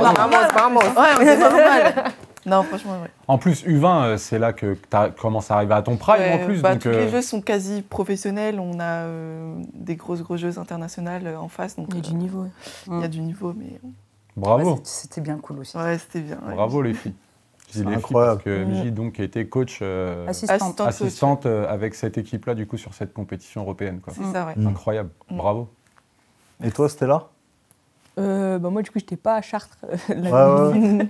Vamos Ouais, on est pas mal. Non, franchement, ouais. En plus, U20, c'est là que tu commences à arriver à ton prime Ouais, en plus. Donc, tous les jeux sont quasi professionnels. On a des grosses jeux internationales en face. Donc, Il y a du niveau. Ouais. il y a du niveau, mais bravo. Ouais, c'était bien cool aussi. ouais, c'était bien. Ouais. Bravo les filles. Je dis C'est les incroyable. filles parce que MJ donc, a été coach Assistante. assistante avec cette équipe-là du coup sur cette compétition européenne. Quoi. C'est ça, ouais. Mm. Incroyable. Mm. Bravo. Et toi, Stella? Moi, du coup, j'étais pas à Chartres Ouais.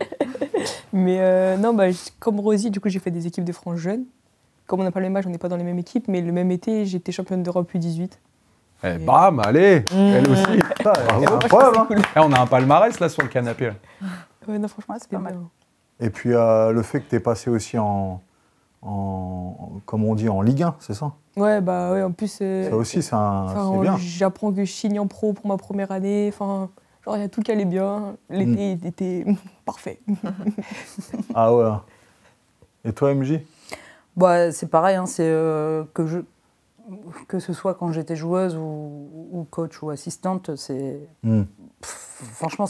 Mais non, comme Rosie, du coup, j'ai fait des équipes de France jeunes. Comme on n'a pas le même âge, on n'est pas dans les mêmes équipes, mais le même été, j'étais championne d'Europe U18. Eh, bam, allez, elle aussi. Ah, c'est incroyable, hein. Eh, on a un palmarès là sur le canapé. Là. Ouais, non, franchement, Ouais, c'est c'était pas mal. bien. Et puis le fait que tu es passé aussi comme on dit, en Ligue 1, c'est ça? Ouais, ouais, en plus. Ça aussi, c'est Enfin, bien. j'apprends que je signe en pro pour ma première année. Enfin, genre, il y a tout qui allait bien. L'été était parfait. Ah ouais. Et toi, MJ? Bah, c'est pareil, hein, c'est que ce soit quand j'étais joueuse ou coach ou assistante, c'est franchement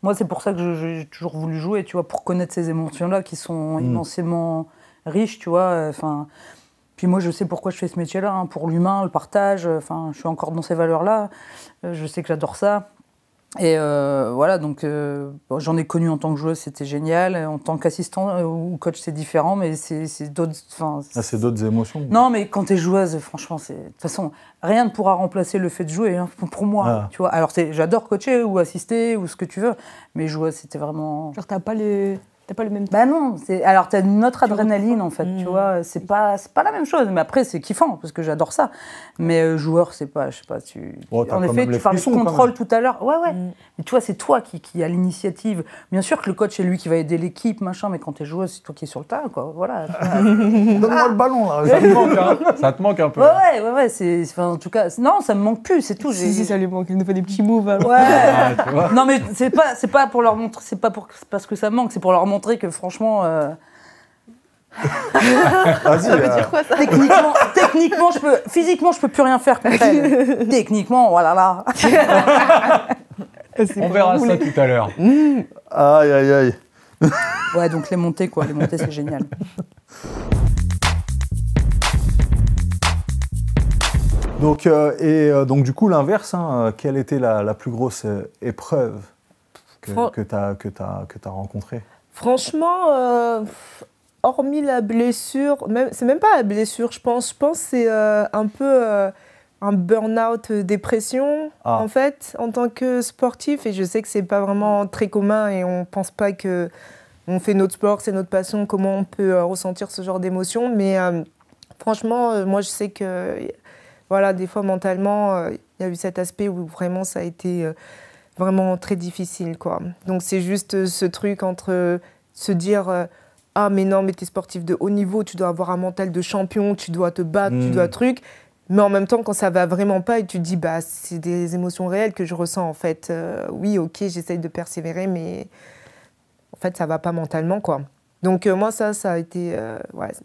moi c'est pour ça que j'ai toujours voulu jouer, tu vois, pour connaître ces émotions-là qui sont immensément riches, tu vois. Enfin, puis moi je sais pourquoi je fais ce métier-là, hein, pour l'humain, le partage. Enfin, je suis encore dans ces valeurs-là. Je sais que j'adore ça. Et voilà, donc j'en ai connu en tant que joueuse, c'était génial. En tant qu'assistant ou coach, c'est différent, mais c'est d'autres. C'est d'autres émotions. Non, mais quand t'es joueuse, franchement, de toute façon, rien ne pourra remplacer le fait de jouer, hein, pour moi. Ah. Tu vois. Alors, j'adore coacher ou assister ou ce que tu veux, mais joueuse, c'était vraiment. Genre, t'as pas le même temps. Bah non, alors t'as une autre adrénaline en fait, tu vois, c'est pas la même chose, mais après c'est kiffant parce que j'adore ça. Mais joueur, c'est pas, je sais pas, t'as en quand effet, même les tu parlais de frissons, quand contrôle même. tout à l'heure, ouais. Mais tu vois, c'est toi qui a l'initiative. Bien sûr que le coach c'est lui qui va aider l'équipe, machin, mais quand t'es joueuse, c'est toi qui es sur le tas, quoi, voilà. Donne-moi le ballon, là. Ça te manque, hein. Ça te manque un peu. Ouais, enfin, en tout cas, non, ça me manque plus, c'est tout. Si, ça lui manque. Il nous fait des petits moves. Alors. Ouais. Ouais, tu vois. Non, mais c'est pas pour leur montrer, c'est pas parce que ça me manque, c'est pour leur montrer que franchement. Vas-y. Ça veut dire quoi ça? Techniquement, physiquement, je peux plus rien faire contre elle. Techniquement, voilà là. On verra ça tout à l'heure. Aïe, aïe, aïe. Ouais, donc les montées, c'est génial. Donc, donc du coup, l'inverse, hein, quelle était la plus grosse épreuve que tu as rencontrée? Franchement, hormis la blessure, c'est même pas la blessure, je pense que c'est un peu un burn-out, dépression, en fait, en tant que sportif. Et je sais que c'est pas vraiment très commun et on pense pas que on fait notre sport, c'est notre passion, comment on peut ressentir ce genre d'émotion. Mais franchement, moi, je sais que, voilà, des fois, mentalement, il y a eu cet aspect où vraiment ça a été vraiment très difficile, quoi. Donc, c'est juste ce truc entre se dire ah, mais non, mais t'es sportif de haut niveau, tu dois avoir un mental de champion, tu dois te battre, tu dois truc. Mais en même temps, quand ça va vraiment pas et tu te dis, bah, c'est des émotions réelles que je ressens, en fait. Oui, ok, j'essaye de persévérer, mais en fait, ça va pas mentalement, quoi. Donc, moi, ça a été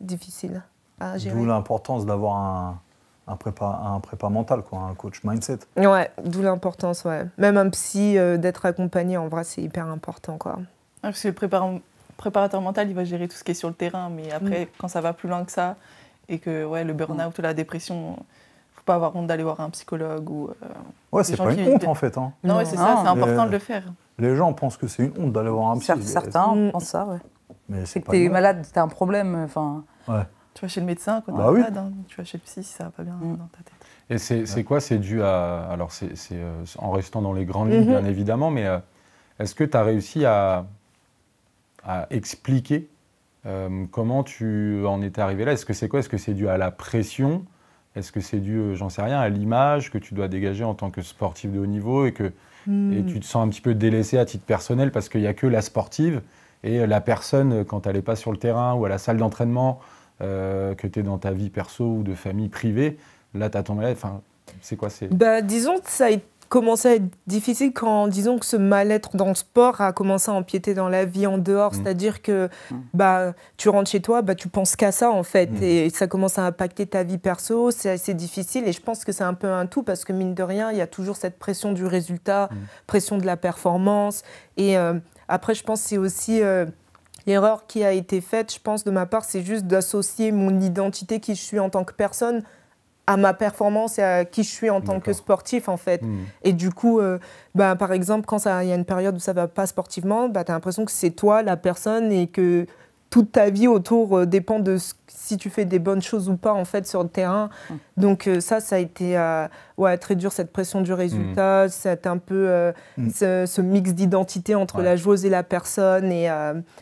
difficile à gérer. D'où l'importance d'avoir un prépa mental, quoi, un coach mindset. Ouais, d'où l'importance, ouais. Même un psy, d'être accompagné, en vrai, c'est hyper important, quoi. Parce que le préparateur mental, il va gérer tout ce qui est sur le terrain, mais après, quand ça va plus loin que ça, et que le burn-out ou la dépression, faut pas avoir honte d'aller voir un psychologue ou. Ouais, c'est pas une honte en fait. Hein. Non, c'est ça, c'est important de le faire. Les gens pensent que c'est une honte d'aller voir un psy. Certains pensent ça, ouais. Mais c'est que t'es malade, t'as un problème, enfin. Ouais. Tu vas chez le médecin quand t'es malade, hein, tu vas chez le psy si ça va pas bien dans ta tête. Et c'est quoi? C'est dû à. Alors, c'est en restant dans les grandes lignes, bien évidemment, mais est-ce que tu as réussi à expliquer comment tu en étais arrivé là? Est-ce que c'est quoi? Est-ce que c'est dû à la pression? Est-ce que c'est dû, j'en sais rien, à l'image que tu dois dégager en tant que sportif de haut niveau et que et tu te sens un petit peu délaissé à titre personnel parce qu'il n'y a que la sportive et la personne, quand elle n'est pas sur le terrain ou à la salle d'entraînement, que tu es dans ta vie perso ou de famille privée, là, tu as ton mal-être. Enfin, c'est quoi? Disons que ça a commencé à être difficile quand, disons que ce mal-être dans le sport a commencé à empiéter dans la vie en dehors. C'est-à-dire que tu rentres chez toi, tu penses qu'à ça, en fait. Et ça commence à impacter ta vie perso. C'est assez difficile. Et je pense que c'est un peu un tout parce que, mine de rien, il y a toujours cette pression du résultat, pression de la performance. Et après, je pense que c'est aussi... l'erreur qui a été faite, je pense, de ma part, c'est juste d'associer mon identité, qui je suis en tant que personne, à ma performance et à qui je suis en tant que sportif, en fait. Et du coup, par exemple, quand il y a une période où ça ne va pas sportivement, tu as l'impression que c'est toi, la personne, et que toute ta vie autour dépend de si tu fais des bonnes choses ou pas, en fait, sur le terrain. Donc ça a été très dur, cette pression du résultat, c'est un peu ce mix d'identité entre la joueuse et la personne. Et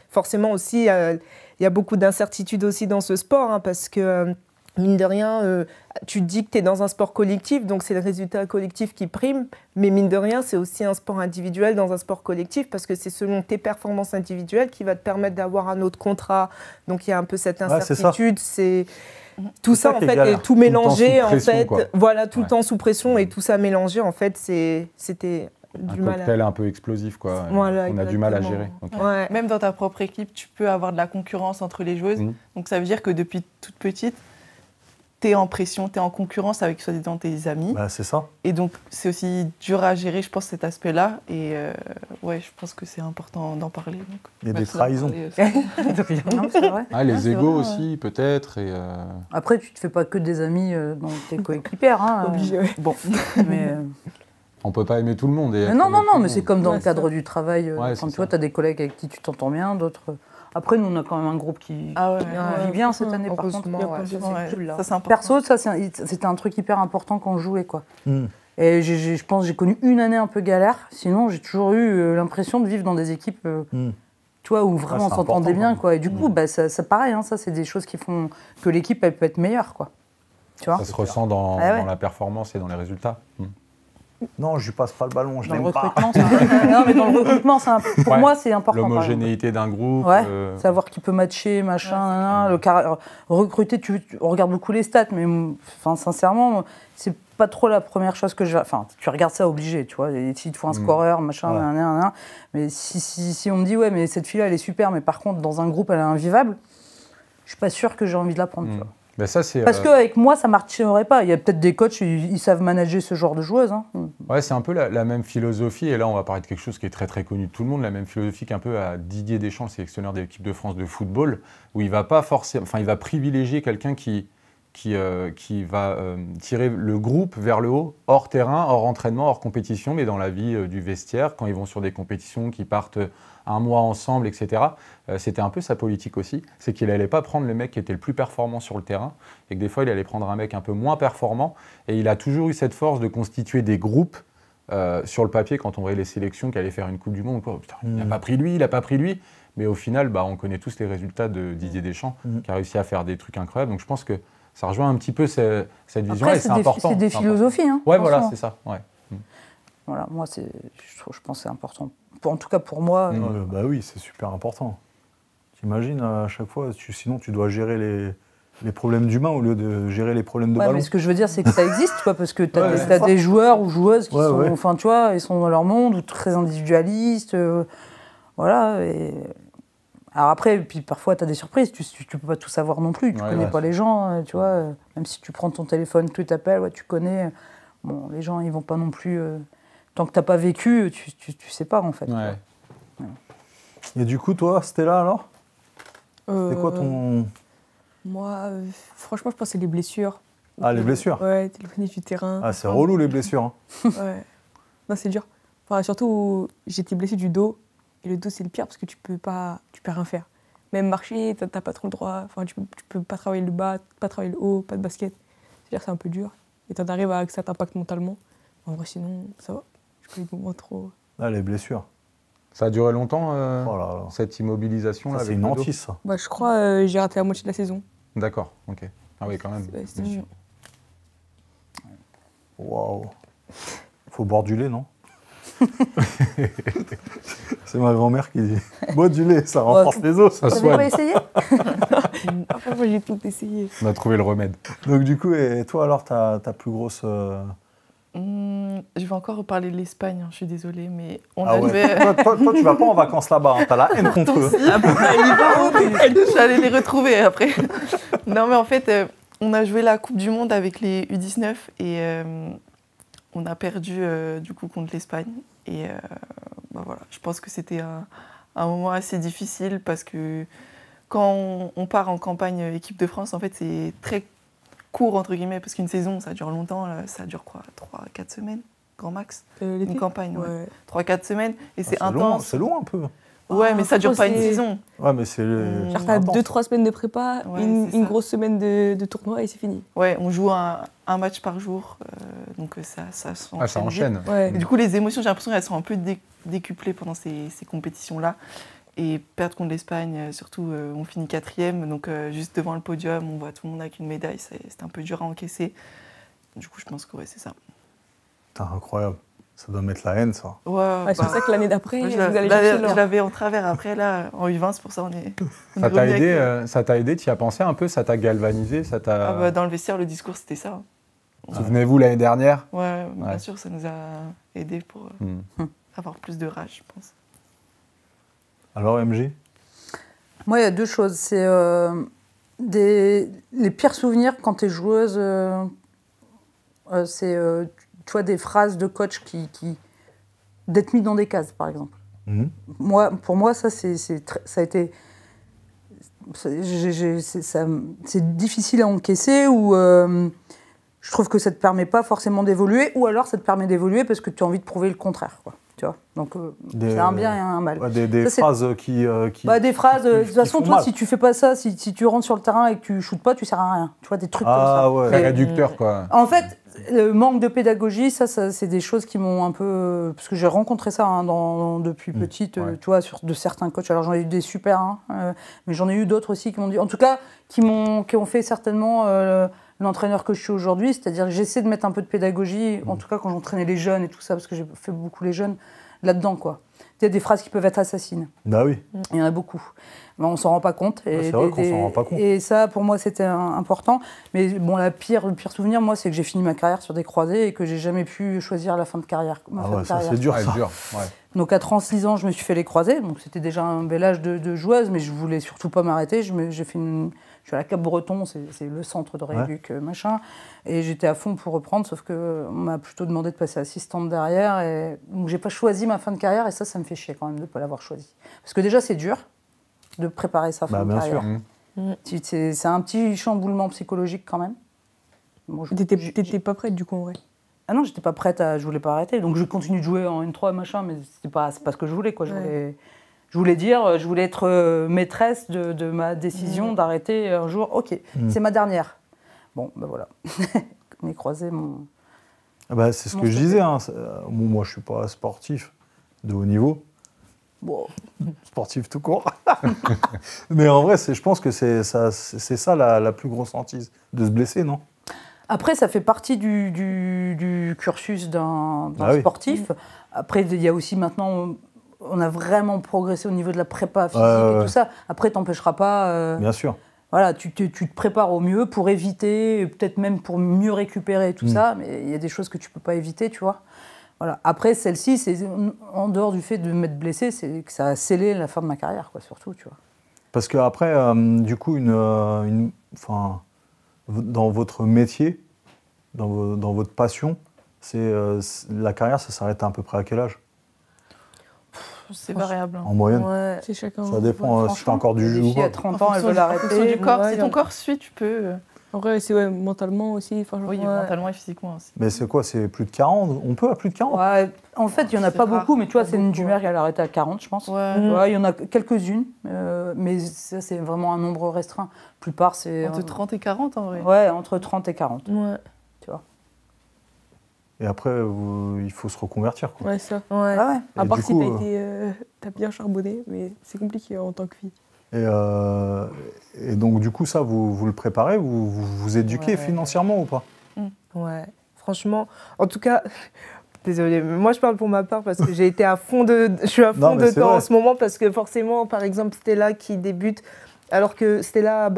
forcément aussi, il y a beaucoup d'incertitudes aussi dans ce sport, hein, parce que... mine de rien, tu te dis que tu es dans un sport collectif, donc c'est le résultat collectif qui prime, mais mine de rien, c'est aussi un sport individuel dans un sport collectif, parce que c'est selon tes performances individuelles qui va te permettre d'avoir un autre contrat. Donc il y a un peu cette incertitude, c'est tout ça en fait, et tout mélangé en fait, voilà, tout le temps sous pression, et tout ça mélangé en fait, c'était... un cocktail un peu explosif, quoi. Voilà, on a du mal à gérer. Okay. Ouais. Même dans ta propre équipe, tu peux avoir de la concurrence entre les joueuses. Donc ça veut dire que depuis toute petite, tu es en pression, tu es en concurrence avec soi-disant tes amis. C'est ça. Et donc c'est aussi dur à gérer, je pense, cet aspect-là. Et je pense que c'est important d'en parler. Donc, il y a des trahisons. Non, c'est vrai. Les égos aussi, peut-être. Et Après, tu te fais pas que des amis dans tes coéquipières. Hein, obligé, Bon, mais... on peut pas aimer tout le monde. Et non, mais c'est comme dans le cadre du travail. Quand tu vois, tu as des collègues avec qui tu t'entends bien, d'autres... Après, nous, on a quand même un groupe qui vit bien cette année, par contre. C'est cool, là. Ça, perso, ça, c'était un truc hyper important quand je jouais, quoi. Et je pense que j'ai connu une année un peu galère. Sinon, j'ai toujours eu l'impression de vivre dans des équipes tu vois, où vraiment on s'entendait bien, quoi. Et du coup, ça pareil, hein, ça, c'est des choses qui font que l'équipe, elle peut être meilleure, quoi. Tu vois, ça se ressent dans la performance et dans les résultats. Non, je lui passe pas le ballon, je l'aime pas. Non, mais dans le recrutement, pour moi, c'est important. L'homogénéité d'un groupe. Savoir qui peut matcher, machin, recruter, on regarde beaucoup les stats, mais sincèrement, c'est pas trop la première chose que je... Enfin, tu regardes ça obligé, tu vois, s'il te faut un scoreur, machin, mais si on me dit, ouais, mais cette fille-là, elle est super, mais par contre, dans un groupe, elle est invivable, je suis pas sûre que j'ai envie de la prendre, tu vois. Ben ça, parce qu'avec moi, ça ne marcherait pas. Il y a peut-être des coachs, ils savent manager ce genre de joueuses. Hein. Ouais, c'est un peu la même philosophie. Et là, on va parler de quelque chose qui est très très connu de tout le monde. La même philosophie qu'un peu à Didier Deschamps, le sélectionneur de l'équipe de France de football, où il va pas forcément, il va privilégier quelqu'un qui va tirer le groupe vers le haut, hors terrain, hors entraînement, hors compétition, mais dans la vie du vestiaire, quand ils vont sur des compétitions, qui partent un mois ensemble, etc. C'était un peu sa politique aussi, c'est qu'il n'allait pas prendre le mec qui était le plus performant sur le terrain, et que des fois, il allait prendre un mec un peu moins performant, et il a toujours eu cette force de constituer des groupes sur le papier, quand on voyait les sélections qui allaient faire une Coupe du Monde, quoi. Putain, il n'a pas pris lui, il n'a pas pris lui, mais au final, on connaît tous les résultats de Didier Deschamps, qui a réussi à faire des trucs incroyables, donc je pense que ça rejoint un petit peu cette vision-là, et c'est important. C'est des philosophies, hein. Ouais, voilà, c'est ça. Ouais. Voilà, moi, je pense que c'est important. En tout cas, pour moi... oui, c'est super important. T'imagines, à chaque fois, sinon tu dois gérer les problèmes d'humains au lieu de gérer les problèmes de ballon. Mais ce que je veux dire, c'est que ça existe, quoi, parce que t'as des joueurs ou joueuses qui sont... Enfin, tu vois, ils sont dans leur monde, ou très individualistes, voilà, et... Alors après, puis parfois, tu as des surprises, tu peux pas tout savoir non plus, tu connais pas les gens, tu vois. Même si tu prends ton téléphone, tu t'appelles, ouais, tu connais. Bon, les gens, ils vont pas non plus... tant que t'as pas vécu, tu sais pas, en fait. Ouais. Et du coup, toi, Stella, alors c'est quoi ton... Moi, franchement, je pense que c'est les blessures. Ah, les blessures. Ouais, téléphoner du terrain. Ah, c'est relou, les blessures. Hein. Ouais. Non, c'est dur. Enfin, surtout, j'étais blessée du dos. Et le dos, c'est le pire parce que tu peux rien faire. Même marcher, t'as pas trop le droit. Enfin, tu peux pas travailler le bas, pas travailler le haut, pas de basket. C'est-à-dire que c'est un peu dur. Et t'en arrives à que ça t'impacte mentalement. En vrai, sinon, ça va. Je peux moins trop... Ah, les blessures. Ça a duré longtemps, Oh là là. cette immobilisation Ça, là, c'est avec une le dos hantise, ça. Bah, je crois j'ai raté la moitié de la saison. D'accord, ok. Ah oui, quand même. C'était chiant. Waouh. Faut boire du lait, non? C'est ma grand-mère qui dit bois du lait, ça renforce les os. Ça Vous avez soigne. pas essayé? Après, moi, j'ai tout essayé. On a trouvé le remède. Donc du coup, et toi alors, ta plus grosse... Je vais encore reparler de l'Espagne, hein, je suis désolée, mais on Ah ouais. avait... toi, tu vas pas en vacances là-bas, hein, t'as la haine contre eux. J'allais les retrouver après. Non, mais en fait, on a joué la Coupe du Monde avec les U19 et on a perdu du coup contre l'Espagne. Et bah voilà, je pense que c'était un moment assez difficile parce que quand on part en campagne équipe de France, en fait, c'est très court, entre guillemets, parce qu'une saison, ça dure longtemps, ça dure quoi, 3-4 semaines, grand max, une campagne, ouais. 3-4 semaines, et c'est intense. C'est long un peu. Ouais, mais ça dure pas une saison. Ouais, mais c'est... Genre, t'as 2-3 semaines de prépa, Ouais, une grosse semaine de tournoi et c'est fini. Ouais, on joue un match par jour, donc ça s'enchaîne. Ah, ça enchaîne. Ouais. Et du coup, les émotions, j'ai l'impression qu'elles sont un peu décuplées pendant ces compétitions-là. Et perdre contre l'Espagne, surtout, on finit 4e, donc juste devant le podium, on voit tout le monde avec une médaille, c'est un peu dur à encaisser. Du coup, je pense que ouais, c'est ça. Putain, incroyable. Ça doit mettre la haine, ça. Ouais, C'est pour ça que l'année d'après, moi, vous allez chercher l'or. je l'avais en travers après, là, en U20, c'est pour ça on est Ça t'a revenu aidé, avec- ça t'a aidé, tu y as pensé un peu, ça t'a galvanisé, ça t'a... Ah bah, dans le vestiaire, le discours, c'était ça. Souvenez-vous l'année dernière Ouais, bien Ouais. sûr, ça nous a aidé pour avoir plus de rage, je pense. Alors, MJ? Moi, il y a deux choses. C'est les pires souvenirs quand tu es joueuse, c'est tu vois, des phrases de coach d'être mis dans des cases, par exemple. Pour moi, ça, ça a été... C'est difficile à encaisser ou je trouve que ça ne te permet pas forcément d'évoluer ou alors ça te permet d'évoluer parce que tu as envie de prouver le contraire, quoi. Tu vois, donc c'est un bien et un mal. Ouais, des Ça, phrases qui des phrases, de toute façon, font toi, mal. si tu fais pas ça, si tu rentres sur le terrain et que tu shootes pas, tu sers à rien. Tu vois, des trucs comme Ah ça. ouais. Très réducteur, quoi. En fait, le manque de pédagogie, ça c'est des choses qui m'ont un peu... Parce que j'ai rencontré ça depuis petite, ouais. tu vois, de certains coachs. Alors j'en ai eu des super, mais j'en ai eu d'autres aussi qui m'ont dit... En tout cas, qui ont fait certainement l'entraîneur que je suis aujourd'hui. C'est-à-dire que j'essaie de mettre un peu de pédagogie, en tout cas quand j'entraînais les jeunes et tout ça, parce que j'ai fait beaucoup les jeunes, là-dedans, quoi. Il y a des phrases qui peuvent être assassines. Bah oui. Il y en a beaucoup. Mais on s'en rend pas compte. C'est vrai qu'on s'en rend pas compte. Et ça, pour moi, c'était important. Mais bon, le pire souvenir, moi, c'est que j'ai fini ma carrière sur des croisés et que j'ai jamais pu choisir la fin de carrière. Ah ouais, ça c'est dur, Ouais, ça. dur, ouais. Donc à 36 ans, je me suis fait les croisés. Donc c'était déjà un bel âge de joueuse, mais je voulais surtout pas m'arrêter. Je suis à la Cap-Breton, c'est le centre de rééduc, machin. Et j'étais à fond pour reprendre, sauf qu'on m'a plutôt demandé de passer assistante derrière. Et donc j'ai pas choisi ma fin de carrière et ça me fait chier quand même de ne pas l'avoir choisi. Parce que déjà, c'est dur de préparer sa fin de bien carrière. sûr. C'est un petit chamboulement psychologique quand même. Bon, T'étais pas prête du coup en vrai. Ah non, j'étais pas prête, je voulais pas arrêter. Donc je continue de jouer en N3, machin, mais c'est pas ce que je voulais, quoi. Je voulais être maîtresse de ma décision d'arrêter un jour. Ok, c'est ma dernière. Bon, ben voilà. Mes croisés m'ont... Ah bah, c'est ce que je disais. Hein. Moi, je suis pas sportif de haut niveau. Bon. Sportif tout court. Mais en vrai, je pense que c'est ça la plus grosse hantise. De se blesser, non? Après, ça fait partie du cursus d'un sportif. Après, il y a aussi maintenant... On a vraiment progressé au niveau de la prépa physique et tout ça. Après, t'empêcheras pas... Bien sûr. Voilà, tu te prépares au mieux pour éviter, peut-être même pour mieux récupérer tout ça, mais il y a des choses que tu peux pas éviter, tu vois. Voilà. Après, celle-ci, c'est en dehors du fait de m'être blessée, c'est que ça a scellé la fin de ma carrière, quoi, surtout, tu vois. Parce qu'après, du coup, enfin, dans votre métier, dans votre passion, la carrière, ça s'arrête à peu près à quel âge? C'est variable. En moyenne? Ouais. C'est chacun. Ça dépend si t'as encore du jus ou Les filles à pas. 30 ans, elles veulent arrêter. Du corps, Ouais, si ton corps suit, tu peux. En vrai, c'est mentalement aussi. Enfin, Oui, Ouais. mentalement et physiquement aussi. Mais c'est quoi? C'est plus de 40? On peut à plus de 40? Ouais, en fait, il n'y en a C'est pas rare, beaucoup, mais tu vois, pas Céline beaucoup, Dumer, elle a arrêté à 40, je pense. Ouais. Ouais, il y en a quelques-unes, mais ça, c'est vraiment un nombre restreint. La plupart, c'est. Entre 30 et 40 en vrai. Ouais, entre 30 et 40. Ouais. Tu vois. Et après, il faut se reconvertir, quoi. Ouais, ça. Ouais. Ah ouais. Et À part du si coup, t'as bien charbonné, mais c'est compliqué en tant que fille. et donc, du coup, ça, vous le préparez? Vous éduquez Ouais. financièrement ou pas? Ouais, franchement, en tout cas, désolée, mais moi je parle pour ma part parce que j'ai été je suis à Non, fond mais c'est dedans vrai. en ce moment parce que forcément, par exemple, Stella qui débute, alors que Stella,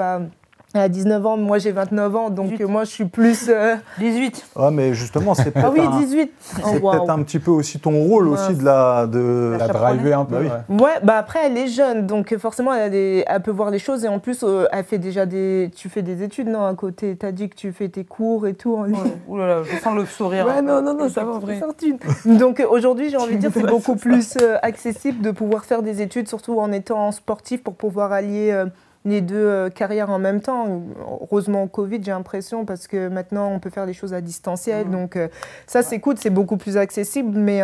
elle a 19 ans, moi j'ai 29 ans, donc 18. moi je suis plus... 18. Ouais, mais justement, c'est peut-être Ah oui, 18. c'est Oh, peut-être waouh. un petit peu aussi ton rôle aussi de La chaperonner. driver un peu. Bah oui. ouais. Ouais, après elle est jeune, donc forcément elle peut voir les choses et en plus elle fait déjà tu fais des études, non, à côté, t'as dit que tu fais tes cours et tout. Ouh là là, je sens le sourire. Ouais, non, ça va en vrai. Donc aujourd'hui, j'ai envie de dire, c'est beaucoup plus accessible de pouvoir faire des études, surtout en étant sportif, pour pouvoir allier les deux carrières en même temps. Heureusement au Covid, j'ai l'impression, parce que maintenant, on peut faire les choses à distanciel. Donc ça, c'est cool, c'est beaucoup plus accessible. Mais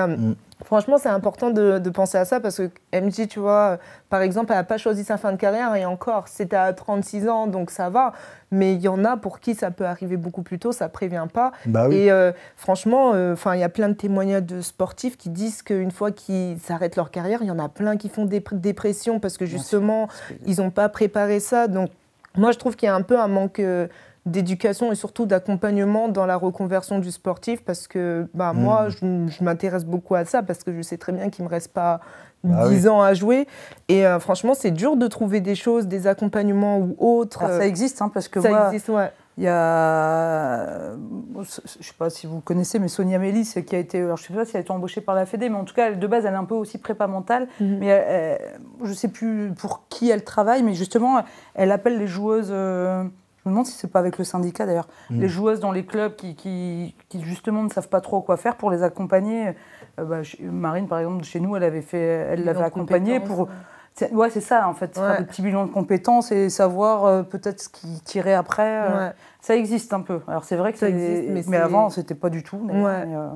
franchement, c'est important de penser à ça, parce que MJ, tu vois, par exemple, elle n'a pas choisi sa fin de carrière, et encore, c'était à 36 ans, donc ça va. Mais il y en a pour qui ça peut arriver beaucoup plus tôt, ça ne prévient pas. Bah oui. Et franchement, il y a plein de témoignages de sportifs qui disent qu'une fois qu'ils arrêtent leur carrière, il y en a plein qui font des dépressions parce que justement, ils n'ont pas préparé ça. Donc, moi, je trouve qu'il y a un peu un manque d'éducation et surtout d'accompagnement dans la reconversion du sportif, parce que moi, je m'intéresse beaucoup à ça parce que je sais très bien qu'il ne me reste pas 10 ans à jouer. Et franchement, c'est dur de trouver des choses, des accompagnements ou autres. Alors, ça existe, hein, parce que Ça moi, existe, ouais. il y a, je ne sais pas si vous connaissez, mais Sonia Mélis, qui a été, alors je ne sais pas si elle a été embauchée par la Fédé, mais en tout cas, de base, elle est un peu aussi prépa mentale. Mais je ne sais plus pour qui elle travaille, mais justement, elle appelle les joueuses, je me demande si ce n'est pas avec le syndicat d'ailleurs, les joueuses dans les clubs qui justement ne savent pas trop quoi faire pour les accompagner. Marine, par exemple, chez nous, elle l'avait accompagnée pour... Ouais, c'est ça, en fait. Faire des petits bilans de compétences et savoir peut-être ce qui tirait après. Ça existe un peu. Alors, c'est vrai que ça existe, mais avant, c'était pas du tout.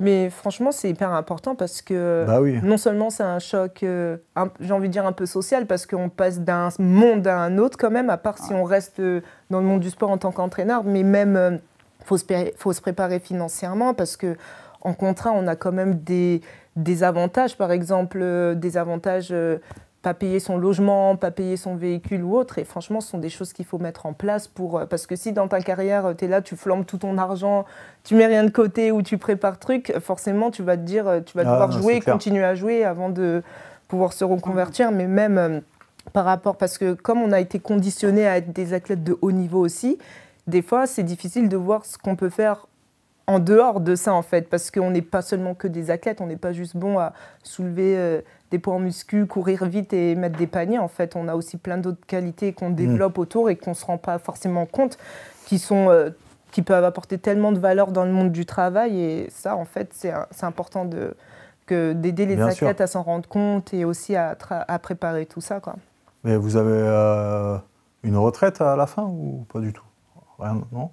Mais franchement, c'est hyper important parce que non seulement c'est un choc, j'ai envie de dire un peu social, parce qu'on passe d'un monde à un autre quand même, à part si on reste dans le monde du sport en tant qu'entraîneur, mais même, faut se préparer financièrement, parce que en contrat, on a quand même des avantages, par exemple, des avantages... pas payer son logement, pas payer son véhicule ou autre. Et franchement, ce sont des choses qu'il faut mettre en place parce que si dans ta carrière, tu es là, tu flambes tout ton argent, tu mets rien de côté ou tu prépares truc, forcément, tu vas te dire, tu vas devoir jouer, continuer à jouer avant de pouvoir se reconvertir. Mais même par rapport, parce que comme on a été conditionné à être des athlètes de haut niveau aussi, des fois, c'est difficile de voir ce qu'on peut faire en dehors de ça, en fait, parce qu'on n'est pas seulement que des athlètes, on n'est pas juste bon à soulever des poids en muscu, courir vite et mettre des paniers. En fait, on a aussi plein d'autres qualités qu'on développe autour et qu'on ne se rend pas forcément compte, qui peuvent apporter tellement de valeur dans le monde du travail. Et ça, en fait, c'est important d'aider les athlètes à s'en rendre compte et aussi à préparer tout ça, quoi. Mais vous avez une retraite à la fin ou pas du tout? Rien, non?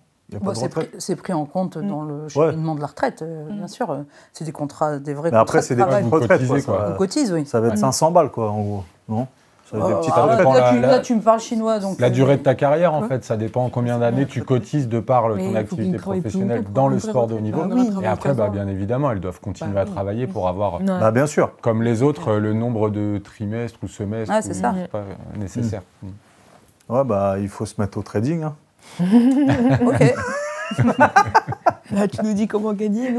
C'est pris en compte dans le cheminement de la retraite, bien sûr. C'est des contrats, des vrais mais contrats. Après, c'est des petites retraites. On cotise, oui. Ça va être 500 balles, quoi, en gros. Non? Ça va être des petites retraites. Là, tu me parles chinois. Donc, la durée de ta carrière, en fait, ça dépend combien d'années tu cotises de par ton activité professionnelle dans le sport de haut niveau. Et après, bien évidemment, elles doivent continuer à travailler pour avoir, bien sûr, comme les autres, le nombre de trimestres ou semestres. C'est ça. Pas nécessaire. Ouais, il faut se mettre au trading. Hein. Ok. Là, tu nous dis comment gagner.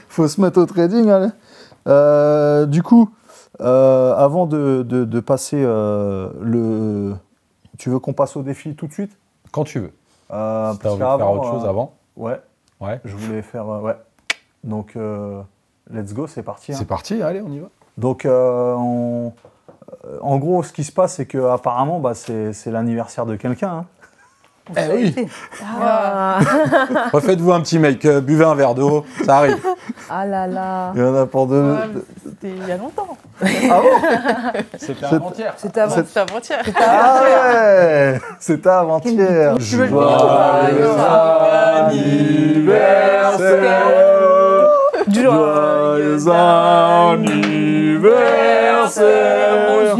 Faut se mettre au trading, allez. Du coup, avant de passer tu veux qu'on passe au défi tout de suite? Quand tu veux. Tu as envie de faire autre chose avant? Ouais. Je voulais faire... Donc, let's go, c'est parti. C'est parti, allez, on y va. Donc, en gros, ce qui se passe, c'est qu'apparemment, c'est l'anniversaire de quelqu'un. Hein. Eh oui. Ah. Refaites-vous un petit make, buvez un verre d'eau, ça arrive. Ah là là. Il y en a pour deux. Ouais, mais c'était il y a longtemps. Ah bon? C'était avant-hier. C'était avant. C'était avant-hier. Ah ouais! C'était avant-hier. Tu veux le Joyeux anniversaire! Joyeux anniversaire!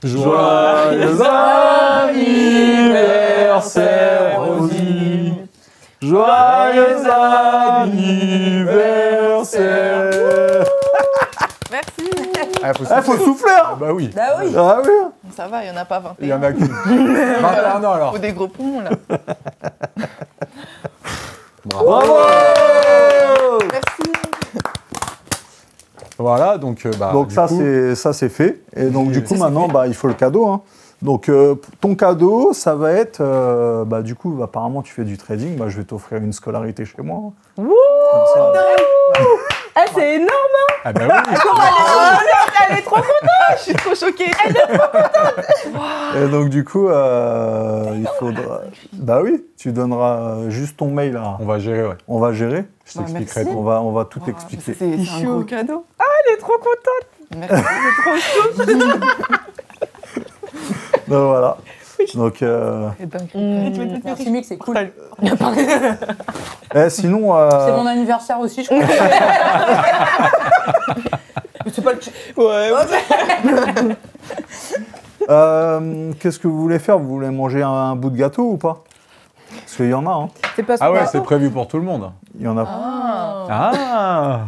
Joyeux anniversaire, Rosie! Joyeux anniversaire! Merci. Faut souffler, hein? Bah oui. Bah oui. Ah oui! Ça va, il n'y en a pas 21. Il y en a qui. 21 ans alors. Ou des gros poumons, là. Bravo! Merci. Voilà, donc. Donc du ça, coup, c'est fait. Et donc Oui, du coup, maintenant, il faut le cadeau. Hein. Donc ton cadeau, ça va être, du coup, apparemment, tu fais du trading. Je vais t'offrir une scolarité chez moi. Wouh! Comme ça. Ah, c'est énorme! Ah bah oui. Elle est trop contente! Je suis trop choquée. Et donc du coup, il faudra. Bah oui, tu donneras juste ton mail là. On va gérer, ouais. On va gérer. Je t'expliquerai. merci. On va tout expliquer. C'est un gros cadeau. Elle est trop contente! Merci. Donc voilà. Donc Merci Mick, c'est cool. sinon. C'est mon anniversaire aussi, je crois. C'est pas le... Qu'est-ce que vous voulez faire? Vous voulez manger un bout de gâteau ou pas? Parce qu'il y en a. Hein. C'est pas Ah ouais, super. c'est prévu pour tout le monde. Il y en a. Ah.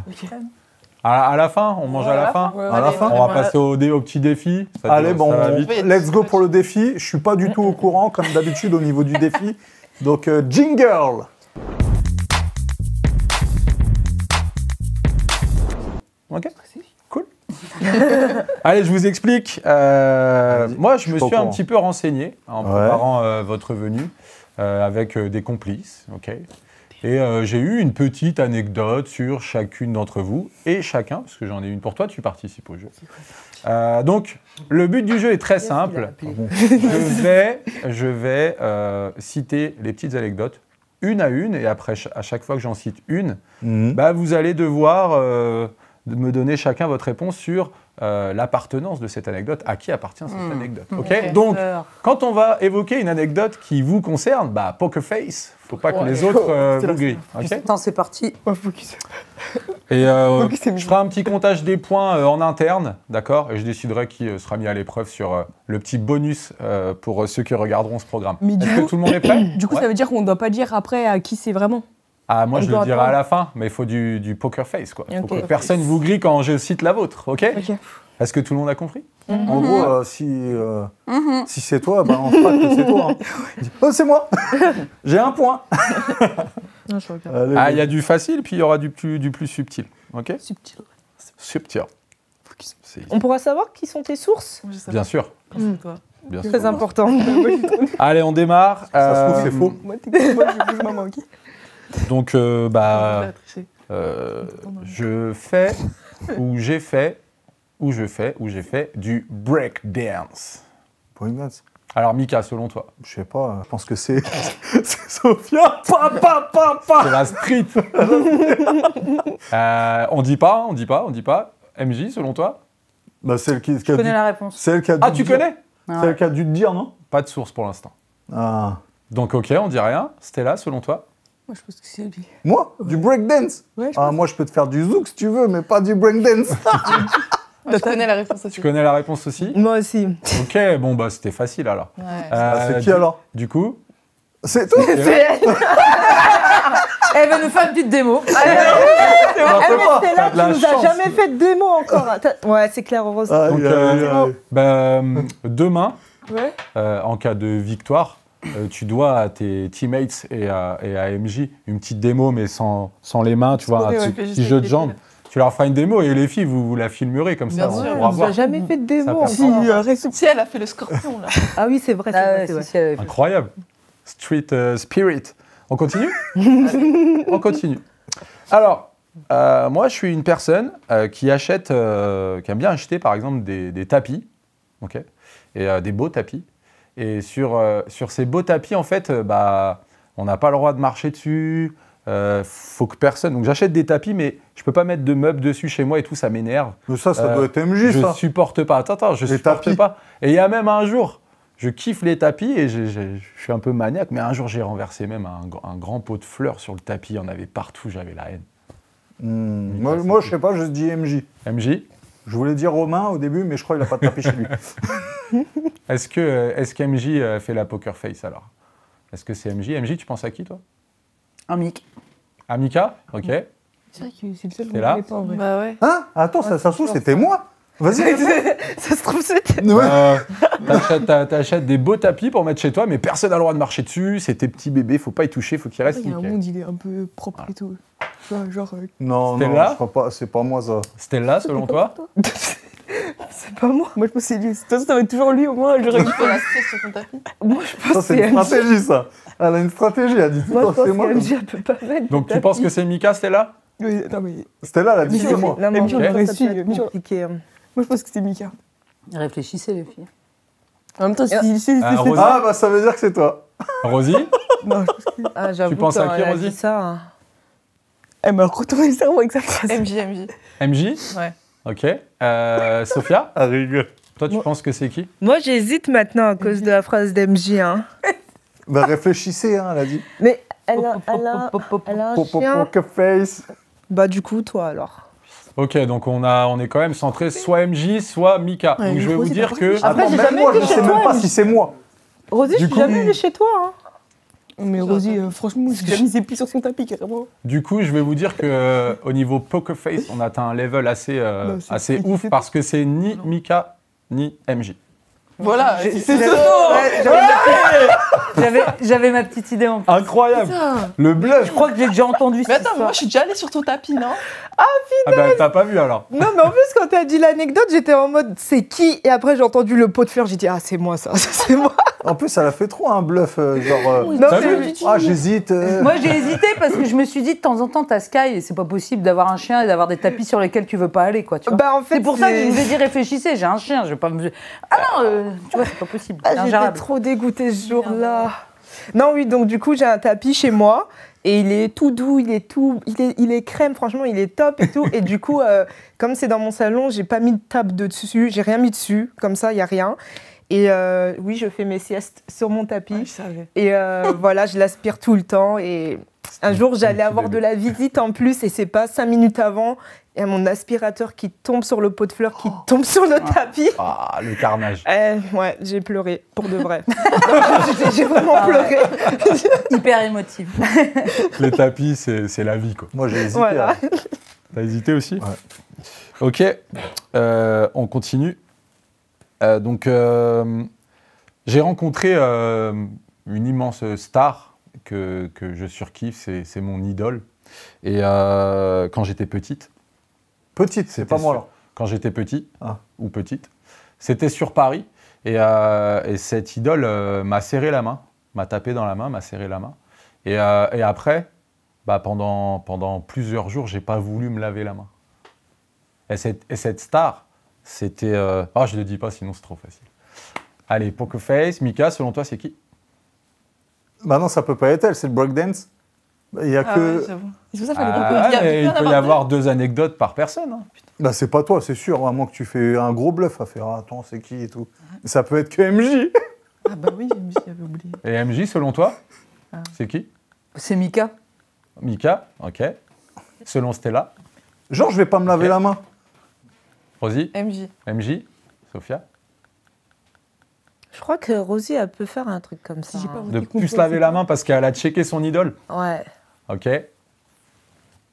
À la fin, on mange à la fin. À la fin. On va passer au petit défi. Ça Allez, dure- ça va vite. let's go pour le défi. Je suis pas du tout au courant, comme d'habitude, au niveau du défi. Donc, jingle. Ok, cool. Allez, je vous explique. Moi, je me pas au suis un courant. petit peu renseigné en Ouais. préparant votre venue avec des complices. Ok. Et j'ai eu une petite anecdote sur chacune d'entre vous et chacun, parce que j'en ai une pour toi, tu participes au jeu. Donc, le but du jeu est très simple. Je vais citer les petites anecdotes, une à une, et après, à chaque fois que j'en cite une, vous allez devoir me donner chacun votre réponse sur l'appartenance de cette anecdote, à qui appartient cette anecdote. Ok. Donc, quand on va évoquer une anecdote qui vous concerne, poker face, faut pas que les autres vous grillent. Ok. Attends, c'est parti. Et je ferai un petit comptage des points en interne, d'accord. Et je déciderai qui sera mis à l'épreuve sur le petit bonus pour ceux qui regarderont ce programme. Mais du Est-ce que coup- tout le monde est prêt? Du coup, Ouais. ça veut dire qu'on ne doit pas dire après à qui c'est vraiment. Ah, moi, on je le doit dirai attendre. à la fin, mais il faut du poker face, quoi. Faut Ok. que personne vous grille quand je cite la vôtre, ok? Ok. Est-ce que tout le monde a compris? En gros, si c'est toi, on fera que c'est toi. Hein. Oh, c'est moi. J'ai un point. Non, je regarde. Allez, Ah, il y a du facile, puis il y aura du plus subtil, ok? Subtil. Subtil. On pourra savoir qui sont tes sources? Bien sûr, Toi. bien sûr. Très important. Allez, on démarre. Ça se trouve, c'est faux. Moi, techniquement, je bouge maman, ok. Donc, T'as triché. je fais ou j'ai fait du breakdance. Breakdance. Alors, Mika, selon toi, Je sais pas, je pense que c'est c'est Sophia. Pa. c'est la street. On dit pas. MJ, selon toi? Celle qui Je a connais dû, la réponse. celle qui a dû Ah, tu te dire- connais? Celle qui a dû te dire, non? Pas de source pour l'instant. Ah. Donc, ok, on dit rien. Stella, selon toi? Moi, je pense que c'est lui. Moi? Du breakdance? Ouais, je Ah, moi, je peux te faire du zouk si tu veux, mais pas du breakdance. Je connais la réponse aussi. Tu connais la réponse aussi? Moi aussi. Ok, bon, c'était facile alors. Ouais. C'est qui du- alors? Du coup, C'est toi? Elle va nous faire une petite démo. Non, Ah, c'est mais pas. c'est T'as là, de la tu nous as chance. jamais fait de démo encore. Ouais, c'est clair, heureusement. Aïe, Donc, aïe, aïe. demain, Ouais. en cas de victoire, tu dois à tes teammates et à MJ une petite démo, mais sans les mains, tu vois, Ouais, un ouais, petit juste jeu avec de les jambes. filles, Tu leur feras une démo et les filles, vous la filmerez comme ça, Bien on sûr. pourra On nous voir. a jamais fait de démo. Ça Si, encore. reste. Si, elle a fait le scorpion, là. Ah oui, c'est vrai. c'est Ah vrai, ouais, c'est vrai. si, elle avait fait. Incroyable. Street spirit. On continue? On continue. Alors, moi, je suis une personne qui aime bien acheter, par exemple, des tapis ok, et des beaux tapis. Et sur ces beaux tapis, en fait, on n'a pas le droit de marcher dessus. Faut que personne. Donc j'achète des tapis, mais je peux pas mettre de meubles dessus chez moi et tout, ça m'énerve. Mais ça doit être MJ, ça. Je supporte pas. Attends, je Les supporte tapis. pas. Et il y a même un jour, je kiffe les tapis et je suis un peu maniaque, mais un jour j'ai renversé même un grand pot de fleurs sur le tapis. Il y en avait partout, j'avais la haine. Moi, je sais pas, je dis MJ. MJ, Je voulais dire Romain au début, mais je crois qu'il a pas de tapis chez lui. est-ce qu'MJ fait la poker face alors? Est-ce que c'est MJ? MJ, tu penses à qui toi? Un mic. À Mika? Ok. C'est vrai que c'est le seul T'es qu'on là connaît pas en vrai. Bah ouais. Hein? Attends, ça se trouve, c'était moi. Vas-y. Ça se trouve, c'était. T'achètes des beaux tapis pour mettre chez toi, mais personne n'a le droit de marcher dessus. C'est tes petits bébés, faut pas y toucher, faut qu'ils restent Il y a un nickel. monde, il est un peu propre et tout. Tu vois, genre. Non, Stella je crois pas, c'est pas moi ça. Stella, selon toi? C'est pas moi. Moi, je pense que c'est lui. De toute façon, ça va être toujours lui, au moins. J'aurais Tu fais la stress sur ton tapis. Moi, je pense Ça, que c'est c'est une MJ. stratégie, ça. Elle a une stratégie, elle dit tout Moi, le je temps, pense c'est moi. que MJ, elle peut pas mettre. Donc de tu penses tapis. que c'est Mika, Stella? Oui, non, mais. Stella, elle a dit Mais c'est moi. Non, mais MJ, on en fait, aurait ça su, peut être MJ, on- compliqué. Moi, je pense que c'est Mika. Réfléchissez, les filles. En même temps, si Rosie. Ah, bah ça veut dire que c'est toi. Rosie? Non, je pense que. Ah, j'avoue, Tu penses à quand qui, elle a Rosie dit ça, hein. Elle m'a retourné le cerveau avec sa phrase. MJ. MJ? Ouais. Ok. Sophia? Elle rigole. Toi, tu Moi- penses que c'est qui? Moi, j'hésite maintenant à cause de la phrase d'MJ. Hein. Bah réfléchissez, hein, elle a dit. Mais elle a un chien. Poker face. Bah, du coup, toi, alors. Ok, donc on est quand même centré soit MJ, soit Mika. Ouais, donc je vais vous Rosie, dire t'as que... pas Après, j'ai même jamais moi, été je chez sais toi, même pas MJ. si c'est moi. Rosie, je Du suis coup- jamais allée chez toi. Hein. Mais Rosie, franchement, j'ai déjà mis ses pieds sur son tapis, carrément. Du coup, je vais vous dire que au niveau poker face, on atteint un level assez c'est assez compliqué. ouf parce que c'est ni Mika ni MJ. Voilà. C'est ça. J'avais ma petite idée en plus. Incroyable. Putain. Le bluff. Je crois que j'ai déjà entendu Mais cette attends, histoire. moi je suis déjà allée sur ton tapis, non? Ah bah t'as pas vu alors. Non, mais en plus, quand t'as dit l'anecdote, j'étais en mode c'est qui? Et après, j'ai entendu le pot de fleurs, j'ai dit ah, c'est moi ça, c'est moi. En plus, elle a fait trop un bluff, genre. Non, T'as c'est- vu Ah, j'hésite. Moi, j'ai hésité parce que je me suis dit de temps en temps, t'as Sky et c'est pas possible d'avoir un chien et d'avoir des tapis sur lesquels tu veux pas aller, quoi. Tu vois. Bah, en fait, C'est pour ça que je vous ai dit réfléchissez, j'ai un chien, je vais pas me. Ah non, tu vois, c'est pas possible. Ah, C'est j'étais ingérable. trop dégoûtée ce jour-là. Non, oui, donc du coup, j'ai un tapis chez moi et il est tout doux, il est crème, franchement, il est top et tout. Et du coup, comme c'est dans mon salon, j'ai pas mis de table dessus, j'ai rien mis dessus, comme ça, il y a rien. Et oui, je fais mes siestes sur mon tapis. Je savais. Et voilà, je l'aspire tout le temps. Et un jour, j'allais petit avoir bébé. de la visite en plus, et c'est pas 5 minutes avant. Il y a mon aspirateur qui tombe sur le pot de fleurs, qui tombe sur le tapis. Ah, le carnage. Ouais, j'ai pleuré, pour de vrai. j'ai vraiment pleuré. Hyper émotive. Les tapis, c'est la vie quoi. Moi, j'ai hésité. Voilà. hein. T'as hésité aussi? Ouais. Ok, on continue. Donc, j'ai rencontré une immense star que je surkiffe, c'est mon idole. Et quand j'étais petite, Petite, c'est pas moi, là. quand j'étais petit, Ah. ou petite, c'était sur Paris. Et cette idole m'a serré la main, m'a tapé dans la main, m'a serré la main. Et après, pendant plusieurs jours, j'ai pas voulu me laver la main. Et cette star, c'était... Ah, je ne le dis pas, sinon c'est trop facile. Allez, Poker Face, Mika, selon toi, c'est qui? Bah non, ça peut pas être elle, c'est le breakdance. Il y a Ah que. ouais, j'avoue. C'est pour ça qu'il fallait Ah, pas Il y a- mais il y il en a peut y pas avoir 2 anecdotes par personne. Hein. Bah c'est pas toi, c'est sûr, à moins que tu fais un gros bluff à faire. Ah, attends, c'est qui et tout. Ça peut être que MJ. Ah bah oui, MJ, j'avais oublié. Et MJ, selon toi, c'est qui? C'est Mika. Mika, ok. Selon Stella, Genre, je vais pas me laver Ok. la main. Rosie, MJ. MJ, Sophia. Je crois que Rosie, elle peut faire un truc comme ça. Si j'ai pas hein. De voté plus contre, laver c'est la pas- main parce qu'elle a checké son idole. Ouais. Ok.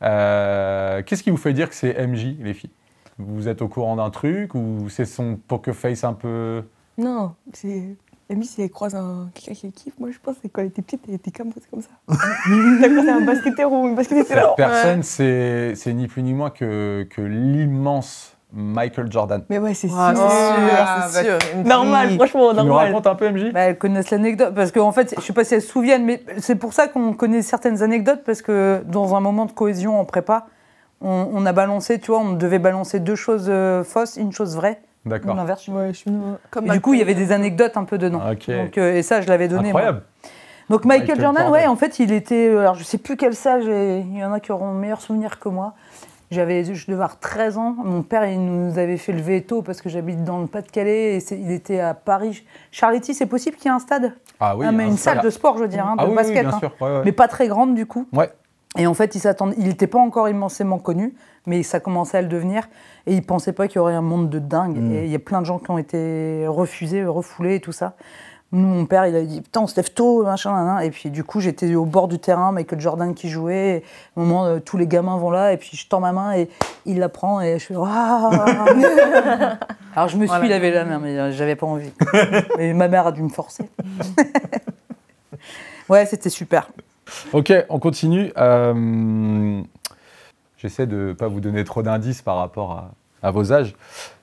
Qu'est-ce qui vous fait dire que c'est MJ, les filles? Vous êtes au courant d'un truc ou c'est son poker face un peu... Non, c'est. Amy, si elle croise quelqu'un qui kiffe, moi je pense que quand elle était petite, elle était comme ça. T'as croisé un basketteur ou une basketteuse Cette là. personne, c'est ni plus ni moins que l'immense Michael Jordan. Mais ouais, c'est Ah, sûr. c'est sûr. Normal, franchement, Tu nous normal. racontes un peu, MJ? Bah, elles connaissent l'anecdote. Parce qu'en fait, je sais pas si elles se souviennent, mais c'est pour ça qu'on connaît certaines anecdotes. Parce que dans un moment de cohésion en prépa, on a balancé, tu vois, on devait balancer 2 choses fausses, une chose vraie. D'accord. L'inversion. Ouais, je suis. Comme Et du coup, il y avait McQueen. des anecdotes un peu dedans. Ok. Donc, et ça, je l'avais donné. moi. Incroyable. Donc Michael Michael Jordan, Jordan. ouais, en fait, il était. Alors, je sais plus quel âge, il y en a qui auront meilleur souvenir que moi. Je devais avoir 13 ans. Mon père, il nous avait fait lever tôt parce que j'habite dans le Pas-de-Calais. Et il était à Paris. Charletti, c'est possible qu'il y ait un stade? Ah oui. Mais un une salle stade. de sport, je veux dire, hein, Ah de oui, basket. bien hein. sûr. Ouais, ouais. Mais pas très grande, du coup. Ouais. Et en fait, il n'était pas encore immensément connu, mais ça commençait à le devenir. Et il ne pensait pas qu'il y aurait un monde de dingue. Et il y a plein de gens qui ont été refusés, refoulés et tout ça. Nous, mon père, il a dit « Putain, on se lève tôt, machin, nan. » Et puis, du coup, j'étais au bord du terrain, Michael Jordan qui jouait. Et au moment, tous les gamins vont là, et puis je tends ma main, et il la prend, et je fais « Waouh !» Alors, je me suis lavé la main, mais j'avais pas envie. Et ma mère a dû me forcer. Ouais, c'était super. Ok, on continue. J'essaie de ne pas vous donner trop d'indices par rapport à vos âges.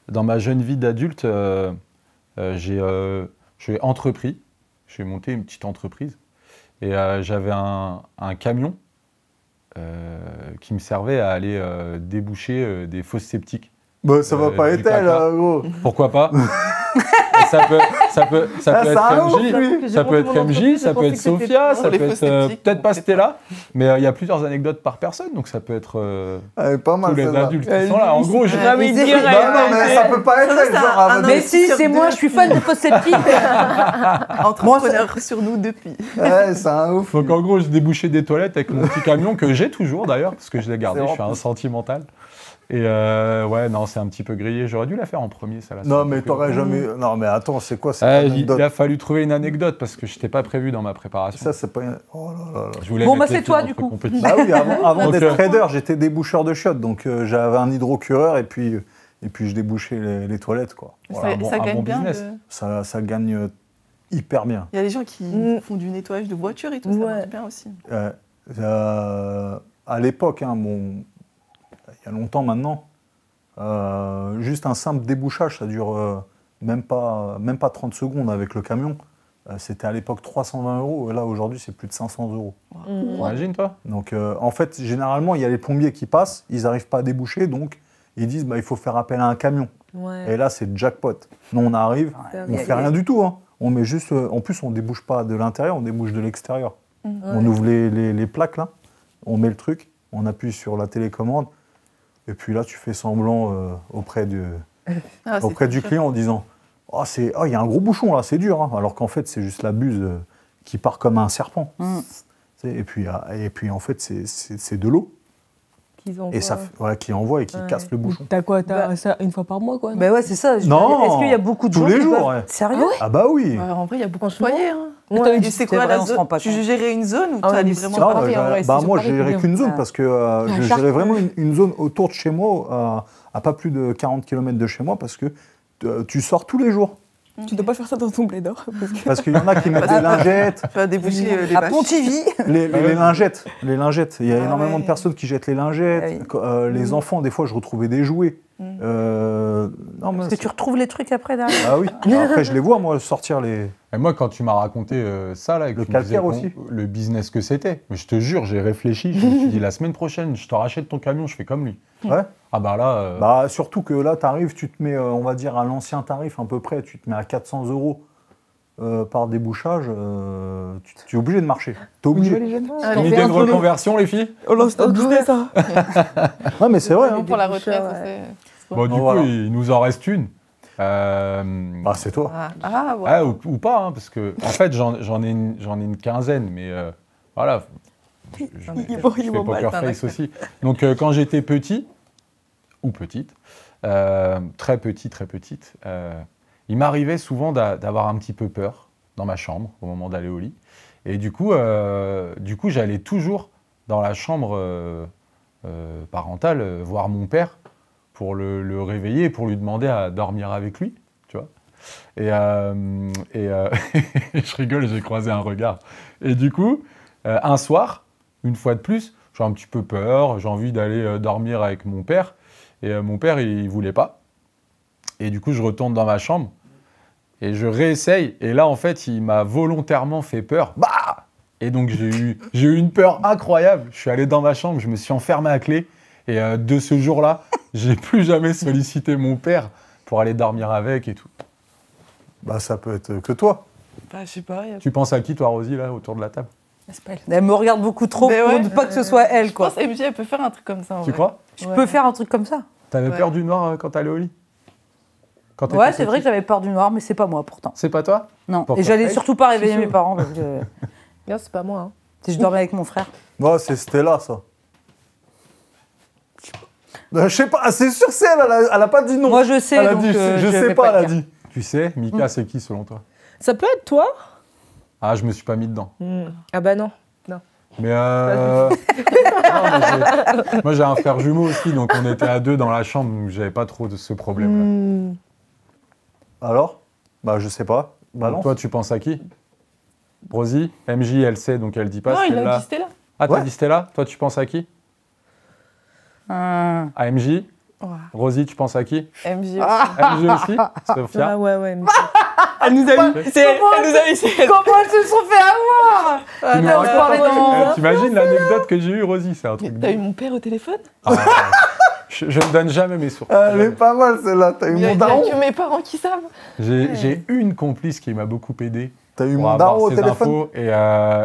Dans ma jeune vie d'adulte, j'ai entrepris, j'ai monté une petite entreprise et j'avais un camion qui me servait à aller déboucher des fosses septiques. Bah, ça va pas du être elle, caca. gros. Pourquoi pas? Ça peut être MJ, ça peut être MJ, ça peut être Sophia, ça les peut fosses être septiques, peut-être on pas sait Stella, mais il y a plusieurs anecdotes par personne, donc ça peut être Elle est pas mal, tous les celle-là. adultes qui sont là. En gros, j'ai... Ah, mais C'est- direct. Non, mais ça peut pas être elle, genre. elle va Mais dire- si, c'est moi, je suis fan de fosses septiques. Entrepreneur sur nous depuis. Ouais, c'est un ouf. Donc en gros, je débouchais des toilettes avec mon petit camion que j'ai toujours d'ailleurs, parce que je l'ai gardé, C'est je suis vrai. un sentimental. Et ouais, non, c'est un petit peu grillé. J'aurais dû la faire en premier, ça. Non, mais t'aurais jamais. Non, mais attends, c'est quoi cette Il anecdote a fallu trouver une anecdote parce que je n'étais pas prévu dans ma préparation. Ça, c'est pas. Oh là là là. Je voulais Bon, mettre bah, les c'est toi, filles du entre coup. compétitions. Bah oui, avant Donc, d'être trader, j'étais déboucheur de chiottes, donc j'avais un hydrocureur et puis je débouchais les toilettes, quoi. Voilà. un bon- ça un gagne bon bien. business. Ça gagne hyper bien. Il y a des gens qui font du nettoyage de voitures et tout, ça Ouais. marche bien aussi. À l'époque, hein, bon, il y a longtemps maintenant, juste un simple débouchage, ça dure même pas 30 secondes avec le camion. C'était à l'époque 320 €, et là aujourd'hui c'est plus de 500 €. Imagine, toi. Donc en fait, généralement, il y a les plombiers qui passent, ils n'arrivent pas à déboucher, donc ils disent bah, il faut faire appel à un camion. Ouais. Et là, c'est jackpot. Nous, on arrive, on y a- fait rien du tout. Hein. On met juste, en plus, on débouche pas de l'intérieur, on débouche de l'extérieur. On ouvre les plaques là, on met le truc, on appuie sur la télécommande, et puis là, tu fais semblant auprès du client en disant oh, il y a un gros bouchon là, c'est dur. Hein. Alors qu'en fait, c'est juste la buse qui part comme un serpent. Et puis en fait, c'est de l'eau. Qu'ils envoient. Et ça, qui envoie et qui casse le bouchon. T'as quoi? T'as ça une fois par mois, quoi? Ben ouais, c'est ça. Non, Est-ce qu'il y a beaucoup de tous gens les qui jours, peuvent- ouais. Sérieux? Ah bah oui. En vrai, il y a beaucoup de foyers. Hein. Ouais. Et c'est quoi vrai, la on se rend zone? pas Tu compte. gérais une zone ou Ah tu ouais, allais mais vraiment c'est Non, pas pareil, en vrai, bah, c'est moi, pareil, je gérais bien. qu'une zone Ah. parce que La je charte, gérais vraiment une zone autour de chez moi, à pas plus de 40 km de chez moi, parce que tu sors tous les jours. Tu dois pas faire ça dans ton blé d'or. Parce qu'il y en a qui mettent des lingettes, Tu vas déboucher les À vaches. Pontivy. les lingettes. Il y a Ah énormément ouais. de personnes qui jettent les lingettes. Les enfants, des fois, je retrouvais des jouets. Non, mais Parce que tu retrouves les trucs après derrière. Ah oui. Après, je les vois, moi, sortir les. Et moi, quand tu m'as raconté ça, là, et que Le tu me disais calcaire aussi. le business que c'était, mais je te jure, j'ai réfléchi, je me suis dit, la semaine prochaine, je te rachète ton camion, je fais comme lui. Ouais. Ah bah là, Bah, surtout que là, tu arrives, tu te mets, on va dire, à l'ancien tarif à peu près, tu te mets à 400 € par débouchage, tu es obligé de marcher. Tu es obligé. Ah, une les idée de entre nous. reconversion, les filles? Oh là, c'est un business, ça. Non, mais c'est vrai. Hein. Pour la retraite, Ouais. c'est... Bon, du Voilà. coup, il nous en reste une. Bah, c'est toi. Ah, ouais. Ah, ou pas, hein, parce que, en fait, j'en ai une quinzaine, mais voilà. Je Il vaut fais mal, poker ça, face d'accord. aussi. Donc, quand j'étais petit, ou petite, très petite, il m'arrivait souvent d'avoir un petit peu peur dans ma chambre au moment d'aller au lit. Et du coup, j'allais toujours dans la chambre parentale voir mon père pour le réveiller, pour lui demander à dormir avec lui, tu vois. Et je rigole, j'ai croisé un regard. Et du coup, un soir, une fois de plus, j'ai un petit peu peur, j'ai envie d'aller dormir avec mon père. Et mon père, il voulait pas. Et du coup, je retourne dans ma chambre et je réessaye. Et là, en fait, il m'a volontairement fait peur. Bah! Et donc, j'ai eu une peur incroyable. Je suis allé dans ma chambre, je me suis enfermé à clé. Et de ce jour-là, j'ai plus jamais sollicité mon père pour aller dormir avec et tout. Bah, ça peut être que toi. Bah, je sais pas. Tu penses à qui, toi, Rosie, là, autour de la table? C'est pas elle. Elle me regarde beaucoup trop Mais pour ouais. ne pas que ce soit elle, Je quoi. pense que MJ, elle peut faire un truc comme ça. en Tu vrai. crois? Tu peux faire un truc comme ça? T'avais Ouais. peur du noir quand t'allais au lit? Quand t'étais Ouais, c'est vrai petit? que j'avais peur du noir, mais c'est pas moi, pourtant. C'est pas toi? Non. Pourquoi? Et j'allais Hey, surtout pas réveiller Chouchou. mes parents, parce que Non, c'est pas moi. Hein. si je dormais avec mon frère. Ouais, c'est Stella, ça. Je sais pas, c'est sûr, c'est elle, elle a pas dit non. Moi, je sais, Elle a donc dit, je je sais vais pas, le elle a dire. dit. Tu sais, Mika, c'est qui, selon toi? Ça peut être toi? Ah, je me suis pas mis dedans. Ah bah non. Mais non, moi j'ai un frère jumeau aussi, donc on était à 2 dans la chambre, donc j'avais pas trop de ce problème-là. Alors? Bah, je sais pas. Balance. Toi, tu penses à qui? Rosie? MJ, elle sait, donc elle dit pas Non, il a Stella. dit Stella. Ah, t'as Ouais. dit Stella? Toi, tu penses à qui? À MJ? Ouais. Rosie, tu penses à qui? MJ. MJ aussi? Sophia? Ouais. Elle nous a mis. Elle nous a laissé. Comment elles se sont fait avoir? Tu me non, racontes- je parlais dans- T'imagines l'anecdote que j'ai eue, Rosie? C'est un truc. T'as eu mon père au téléphone? Ah, je ne donne jamais mes sources. Elle est pas mal, celle-là. T'as eu Il y a mon daron? que mes parents qui savent. J'ai une complice qui m'a beaucoup aidé T'as eu pour mon avoir daron au ces téléphone? infos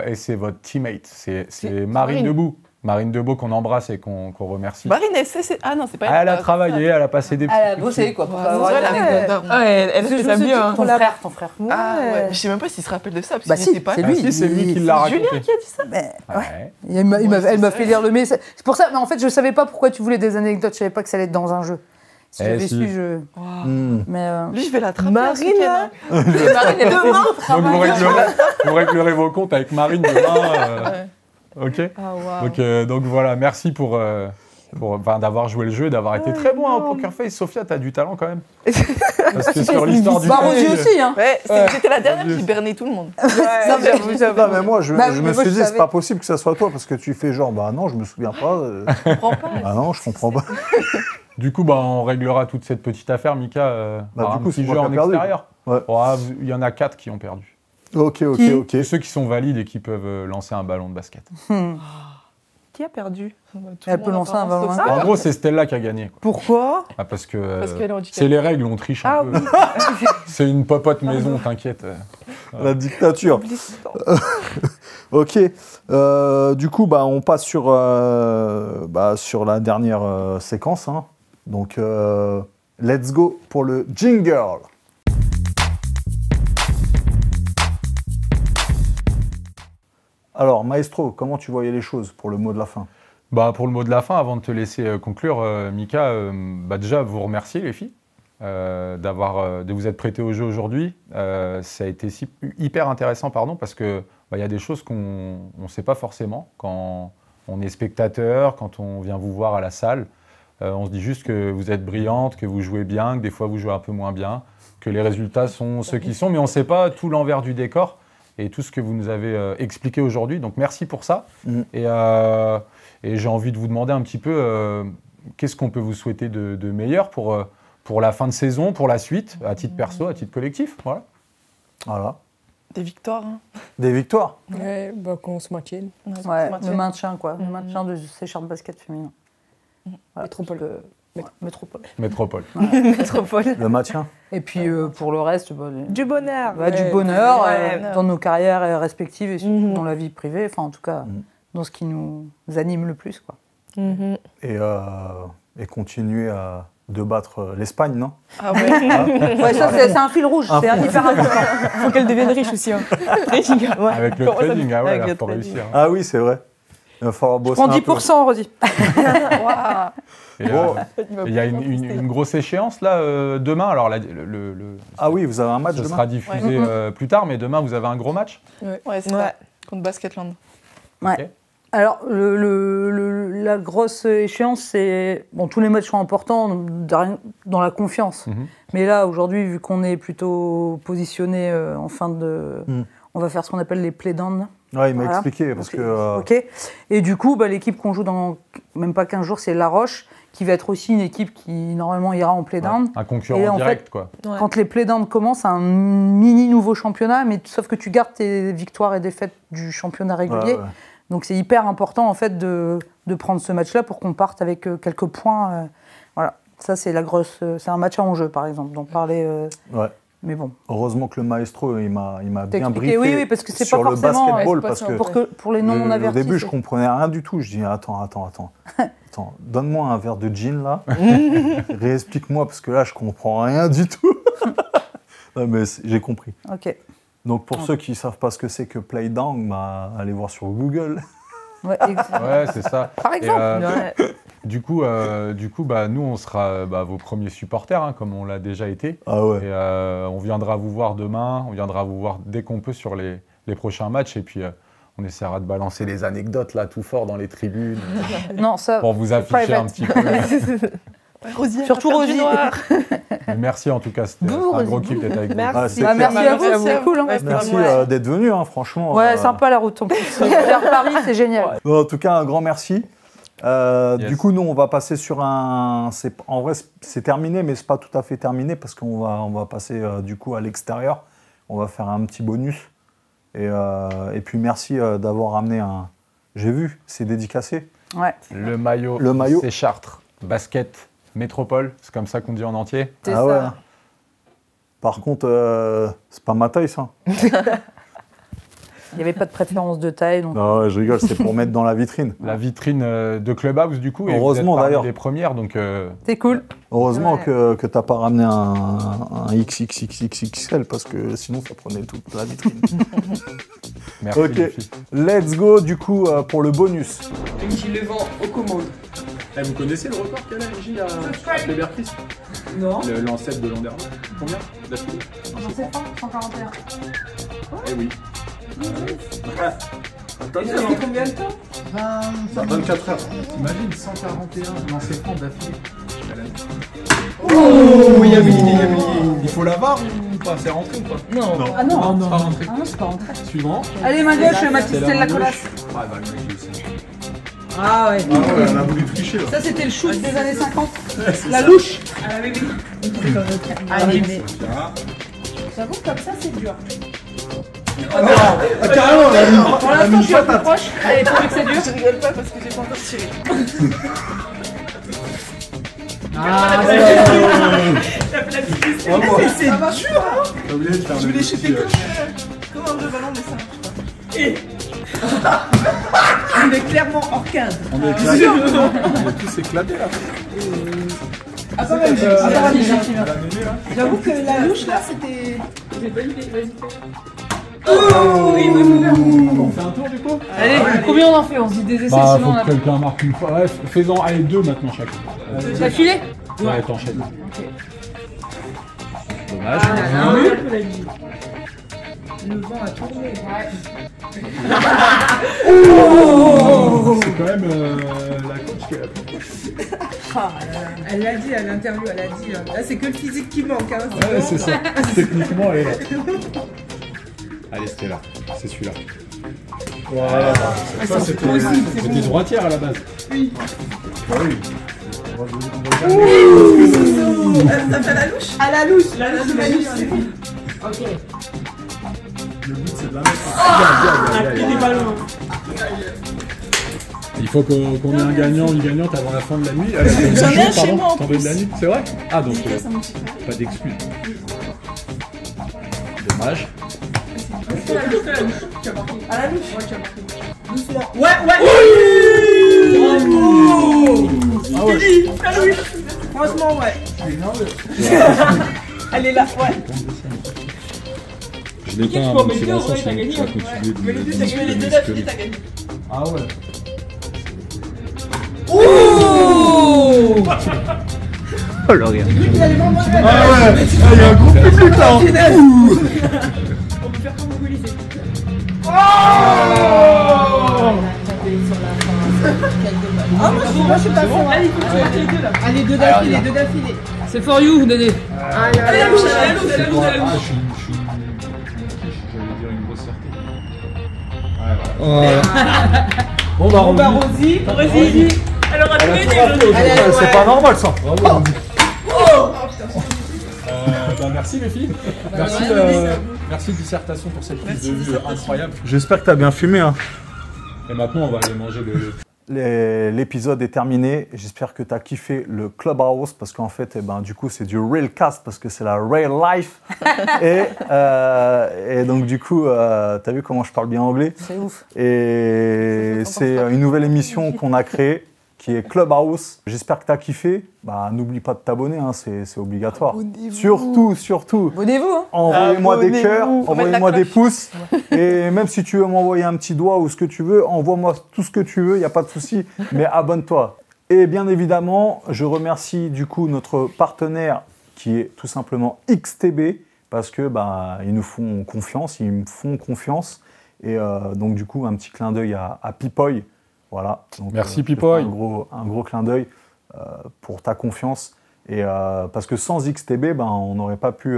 et c'est votre teammate, c'est Marine Marine. Debout. Marine Debout qu'on embrasse et qu'on remercie. Marine, elle sait. Ah non, c'est pas Elle a Ah, travaillé, elle a passé des petits Elle a coups de bossé, fil. quoi. Pour Ouais, avoir c'est une vrai, anecdote. l'anecdote. Ouais, elle fait ça bien. Hein. Ton frère. Ah ouais, je sais même pas s'il se rappelle de ça, parce Bah qu'il si, était pas c'est là. lui. Ah si, c'est lui qui l'a raconté. Julien qui a dit ça. Mais, ouais. Ouais. Et elle m'a Ouais, elle m'a c'est fait ça. lire le message. C'est pour ça, mais en fait, je savais pas pourquoi tu voulais des anecdotes. Je savais pas que ça allait être dans un jeu. Si Eh, j'avais si. su, je. Wow. Mais Lui, je vais l'attraper. Marine, ce week-end, là. hein. Et Marine, elle Donc vous réglerez vos comptes avec Marine demain. Ouais. Ok. Ah, waouh. Donc voilà, merci pour d'avoir joué le jeu, d'avoir été très bon hein, au Poker Face. Sophia, t'as du talent quand même. Parce que sur l'histoire du Bah, Rosie cage, aussi, hein. Ouais, j'étais la dernière qui bernait tout le monde. Ça, j'avoue. Non, mais moi, je Bah, me mais moi, suis je dit, savais. c'est pas possible que ça soit toi, parce que tu fais genre, bah non, je me souviens pas. Je comprends pas. Ah non, je comprends pas. Du coup, bah, on réglera toute cette petite affaire, Mika, Bah, par du un coup, c'est petit moi jeu qui en ai perdu, extérieur. quoi. Ouais. Oh, il y en a 4 qui ont perdu. Ok. Et ceux qui sont valides et qui peuvent lancer un ballon de basket. Qui a perdu? Elle peut lancer un ballon. En gros, c'est Stella qui a gagné. Quoi. Pourquoi? Ah, parce que Parce qu'elle est handicapée. c'est les règles, on triche un Ah peu. C'est une popote maison, t'inquiète. La dictature. Ok. Du coup, bah, on passe sur la dernière séquence. Hein. Donc, let's go pour le jingle. Alors, Maestro, comment tu voyais les choses pour le mot de la fin? Bah, pour le mot de la fin, avant de te laisser conclure, Mika, bah, déjà vous remercier les filles de vous être prêtées au jeu aujourd'hui. Ça a été hyper intéressant, parce que bah, y a des choses qu'on ne sait pas forcément quand on est spectateur, quand on vient vous voir à la salle. On se dit juste que vous êtes brillante, que vous jouez bien, que des fois vous jouez un peu moins bien, que les résultats sont ceux qu'ils sont, mais on ne sait pas tout l'envers du décor et tout ce que vous nous avez expliqué aujourd'hui. Donc merci pour ça. Et j'ai envie de vous demander un petit peu qu'est-ce qu'on peut vous souhaiter de meilleur pour la fin de saison, pour la suite, à titre perso, à titre collectif. Voilà. Des victoires. Hein. Des victoires. Ouais, bah qu'on se maintienne. Ouais, le maintien, quoi. Le maintien de ces chartes basket féminin. Voilà, Métropole. Métropole. Métropole. Métropole. Le maintien. Et puis pour le reste, bah, Du bonheur. du bonheur Ouais. dans nos carrières respectives et surtout Mhm. dans la vie privée. Enfin, en tout cas, dans ce qui nous anime le plus, quoi. Mhm. Et continuer de battre l'Espagne, non? Ah ouais. Ouais, ça, c'est un fil rouge. C'est hyper important. Faut qu'elle devienne riche aussi. Hein. Trading. Avec le Comment ça trading, ah ouais, avec là, le faut trading. réussir. Ah oui, c'est vrai. Il va falloir bosser Prends un peu. 10%, Rosie. Waouh. Et, Bon. il y a une grosse échéance là demain. Alors Ah oui, vous avez un match ce demain? sera diffusé plus tard, mais demain vous avez un gros match. Ouais, c'est Ouais. ça. Contre Basketland. Ouais. Ok. Alors, la grosse échéance, c'est... Bon, tous les matchs sont importants dans la confiance. Mhm. Mais là, aujourd'hui, vu qu'on est plutôt positionné en fin de... On va faire ce qu'on appelle les play-downs. Ouais, il m'a Voilà. expliqué, parce Ok. que... Ok. Et du coup, l'équipe qu'on joue dans même pas 15 jours, c'est La Roche, qui va être aussi une équipe qui, normalement, ira en play-down. Un concurrent Et en direct, quoi. Ouais. Quand les play-downs commencent, c'est un mini nouveau championnat, mais sauf que tu gardes tes victoires et défaites du championnat régulier. Ouais. Donc c'est hyper important en fait de prendre ce match-là pour qu'on parte avec quelques points. Voilà. Ça, c'est c'est un match à enjeu, par exemple, d'en parler. Ouais. Mais bon. Heureusement que le maestro, il m'a bien T'expliquer, briefé oui, parce que c'est sur pas le forcément, basketball, ouais, parce c'est que pas Pour les non-avertis. au début, je comprenais rien du tout. Je dis, attends, donne-moi un verre de gin, là. Réexplique-moi, parce que là, je comprends rien du tout. Non, mais j'ai compris. Ok. Donc, pour ceux qui ne savent pas ce que c'est que Playdown, bah, allez voir sur Google. Ouais, Ouais, c'est ça. Par exemple. Ouais. Du coup, bah, nous, on sera vos premiers supporters, hein, comme on l'a déjà été. Ah ouais. Et on viendra vous voir demain, on viendra vous voir dès qu'on peut sur les prochains matchs. Et puis, on essaiera de balancer les anecdotes là, tout fort dans les tribunes, Non, ça. pour vous afficher private. un petit peu. Rosier, Surtout affaire du Rosie. noir. Mais merci en tout cas, c'était Bonjour, un gros Rosie. kiff d'être avec vous. Merci. Ah, c'est Bah, clair. merci à vous, Merci à c'est vous. cool. Hein. Ouais, c'était Merci vraiment- d'être venu, hein, franchement. Ouais, sympa la route en plus. Vers Paris, c'est génial. En tout cas, un grand merci. Yes. Du coup, nous, on va passer sur un... En vrai, c'est terminé, mais c'est pas tout à fait terminé parce on va passer du coup à l'extérieur. On va faire un petit bonus. Et puis, merci d'avoir amené un... J'ai vu, c'est dédicacé. Ouais. Le maillot, c'est Chartres, basket, métropole, c'est comme ça qu'on dit en entier. C'est Ah ça. ouais. Par contre, c'est pas ma taille, ça. Il n'y avait pas de préférence de taille. Donc... Non, je rigole, c'est pour mettre dans la vitrine. La vitrine de Clubhouse, du coup. Et Heureusement, vous êtes parmi d'ailleurs. les premières, donc... C'est cool. Heureusement Ouais. que t'as pas ramené un XXXXL parce que sinon ça prenait toute la vitrine. Merci, Ok. les filles. Let's go du coup pour le bonus. MJ Levent aux commandes. Vous connaissez le record qu'elle a, MJ, à Kleber-Christ Non. L'ancêtre de Landerneau. Combien d'affilée? 141. Eh oui. Ça fait combien de temps 24 heures. T'imagines 141 lancers-francs d'affilée. Oh, il y a mis. Il faut l'avoir ou pas? C'est rentré ou pas? Non. Ah non. C'est pas rentré. Ah non, c'est pas rentré. Suivant. Allez, main gauche, C'est Mathilde la la main colasse. Ah bah le mec, je sais. Ah ouais. Ah ouais, on a voulu tricher là. Ça, c'était le shoot des années 50. La louche. Allez, mais... J'avoue, comme ça, c'est dur. Ah, carrément, la ligne. Pour l'instant, je suis un peu proche. Allez, pourvu que c'est dur. Je rigole pas parce que j'ai pas encore tiré. Ah, Ça marche pas. T'as oublié de faire Je le voulais petit, chuter comme un vrai ballon, mais ça marche pas. On est clairement hors cadre. On est éclatés. On est tous éclatés là. Ah, pas mal. J'avoue que La louche là, c'était. On fait un tour du coup? Allez, combien on en fait? On se dit des essais, Bah, sinon faut on a que quelqu'un marque une fois. Ouais, fais-en, allez, 2 maintenant chacun. d'affilée. Ouais, t'enchaînes. Dommage. Le vent a tourné. C'est quand même la coach qui a Elle l'a dit à l'interview, elle a dit. Là, c'est que le physique qui manque. Hein. Ouais, c'est ça. Techniquement, elle est là. Allez, c'était là. C'est celui-là. Voilà. Ça, c'était droitière à la base. Oui. Ça fait la louche. À la louche, la louche, la louche. Ok. Le but, c'est de la mettre. Il faut qu'on ait un gagnant ou une gagnante avant la fin de la nuit. J'en ai un chez moi, en T'en veux de la nuit, c'est vrai? Ah, donc Ça me tire pas. pas d'excuse. Dommage. À la louche. Ouais, ouais. Ah ouais. La louche. Franchement, ouais. Elle est là, ouais. Je l'ai pas, mais c'est dans le sens où on va continuer de Mais les deux d'affilée, t'as gagné. Ah ouais. Oh le regard. Lui, il a les mains dans la- Ah ouais, il y a un gros public là. On peut faire comme vous voulez. Ah, moi je suis pas fort. Allez, deux d'affilée, deux d'affilée. C'est for you, Dédé. Allez, la louche, la louche, la louche, la louche. Ah, je suis. J'allais dire une grosse fierté. Ouais, voilà. Bon, bah, Bon, bah, Rosie. Elle aura trouvé des Allez, C'est pas normal ça. Bravo. Bah, merci les filles. Merci Dissertation pour cette prise de vue incroyable. J'espère que t'as bien fumé. Hein. Et maintenant on va aller manger le... l'épisode est terminé. J'espère que tu as kiffé le Clubhouse parce qu'en fait, du coup, c'est du real cast parce que c'est la real life. et donc, du coup, tu as vu comment je parle bien anglais? C'est ouf. Et c'est une nouvelle émission qu'on a créée qui est Clubhouse. J'espère que tu as kiffé. N'oublie pas de t'abonner, hein, c'est obligatoire. Surtout. Abonnez-vous. Hein. Envoyez-moi des cœurs, envoyez-moi des pouces. Et même si tu veux m'envoyer un petit doigt ou ce que tu veux, envoie-moi tout ce que tu veux, il n'y a pas de souci. Mais abonne-toi. Et bien évidemment, je remercie du coup notre partenaire qui est tout simplement XTB parce que ils nous font confiance, ils me font confiance. Et donc du coup, un petit clin d'œil à Pipoy. Voilà. Donc, merci Pipoy. Un gros clin d'œil pour ta confiance. Et parce que sans XTB, on n'aurait pas pu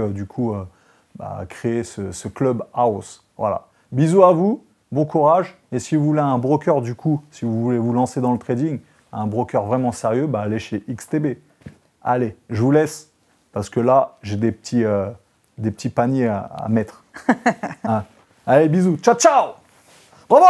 créer ce Clubhouse. Voilà. Bisous à vous, bon courage. Et si vous voulez un broker du coup, si vous voulez vous lancer dans le trading, un broker vraiment sérieux, allez chez XTB. Allez, je vous laisse parce que là, j'ai des petits paniers à mettre. Hein. Allez, bisous. Ciao, ciao. Bravo.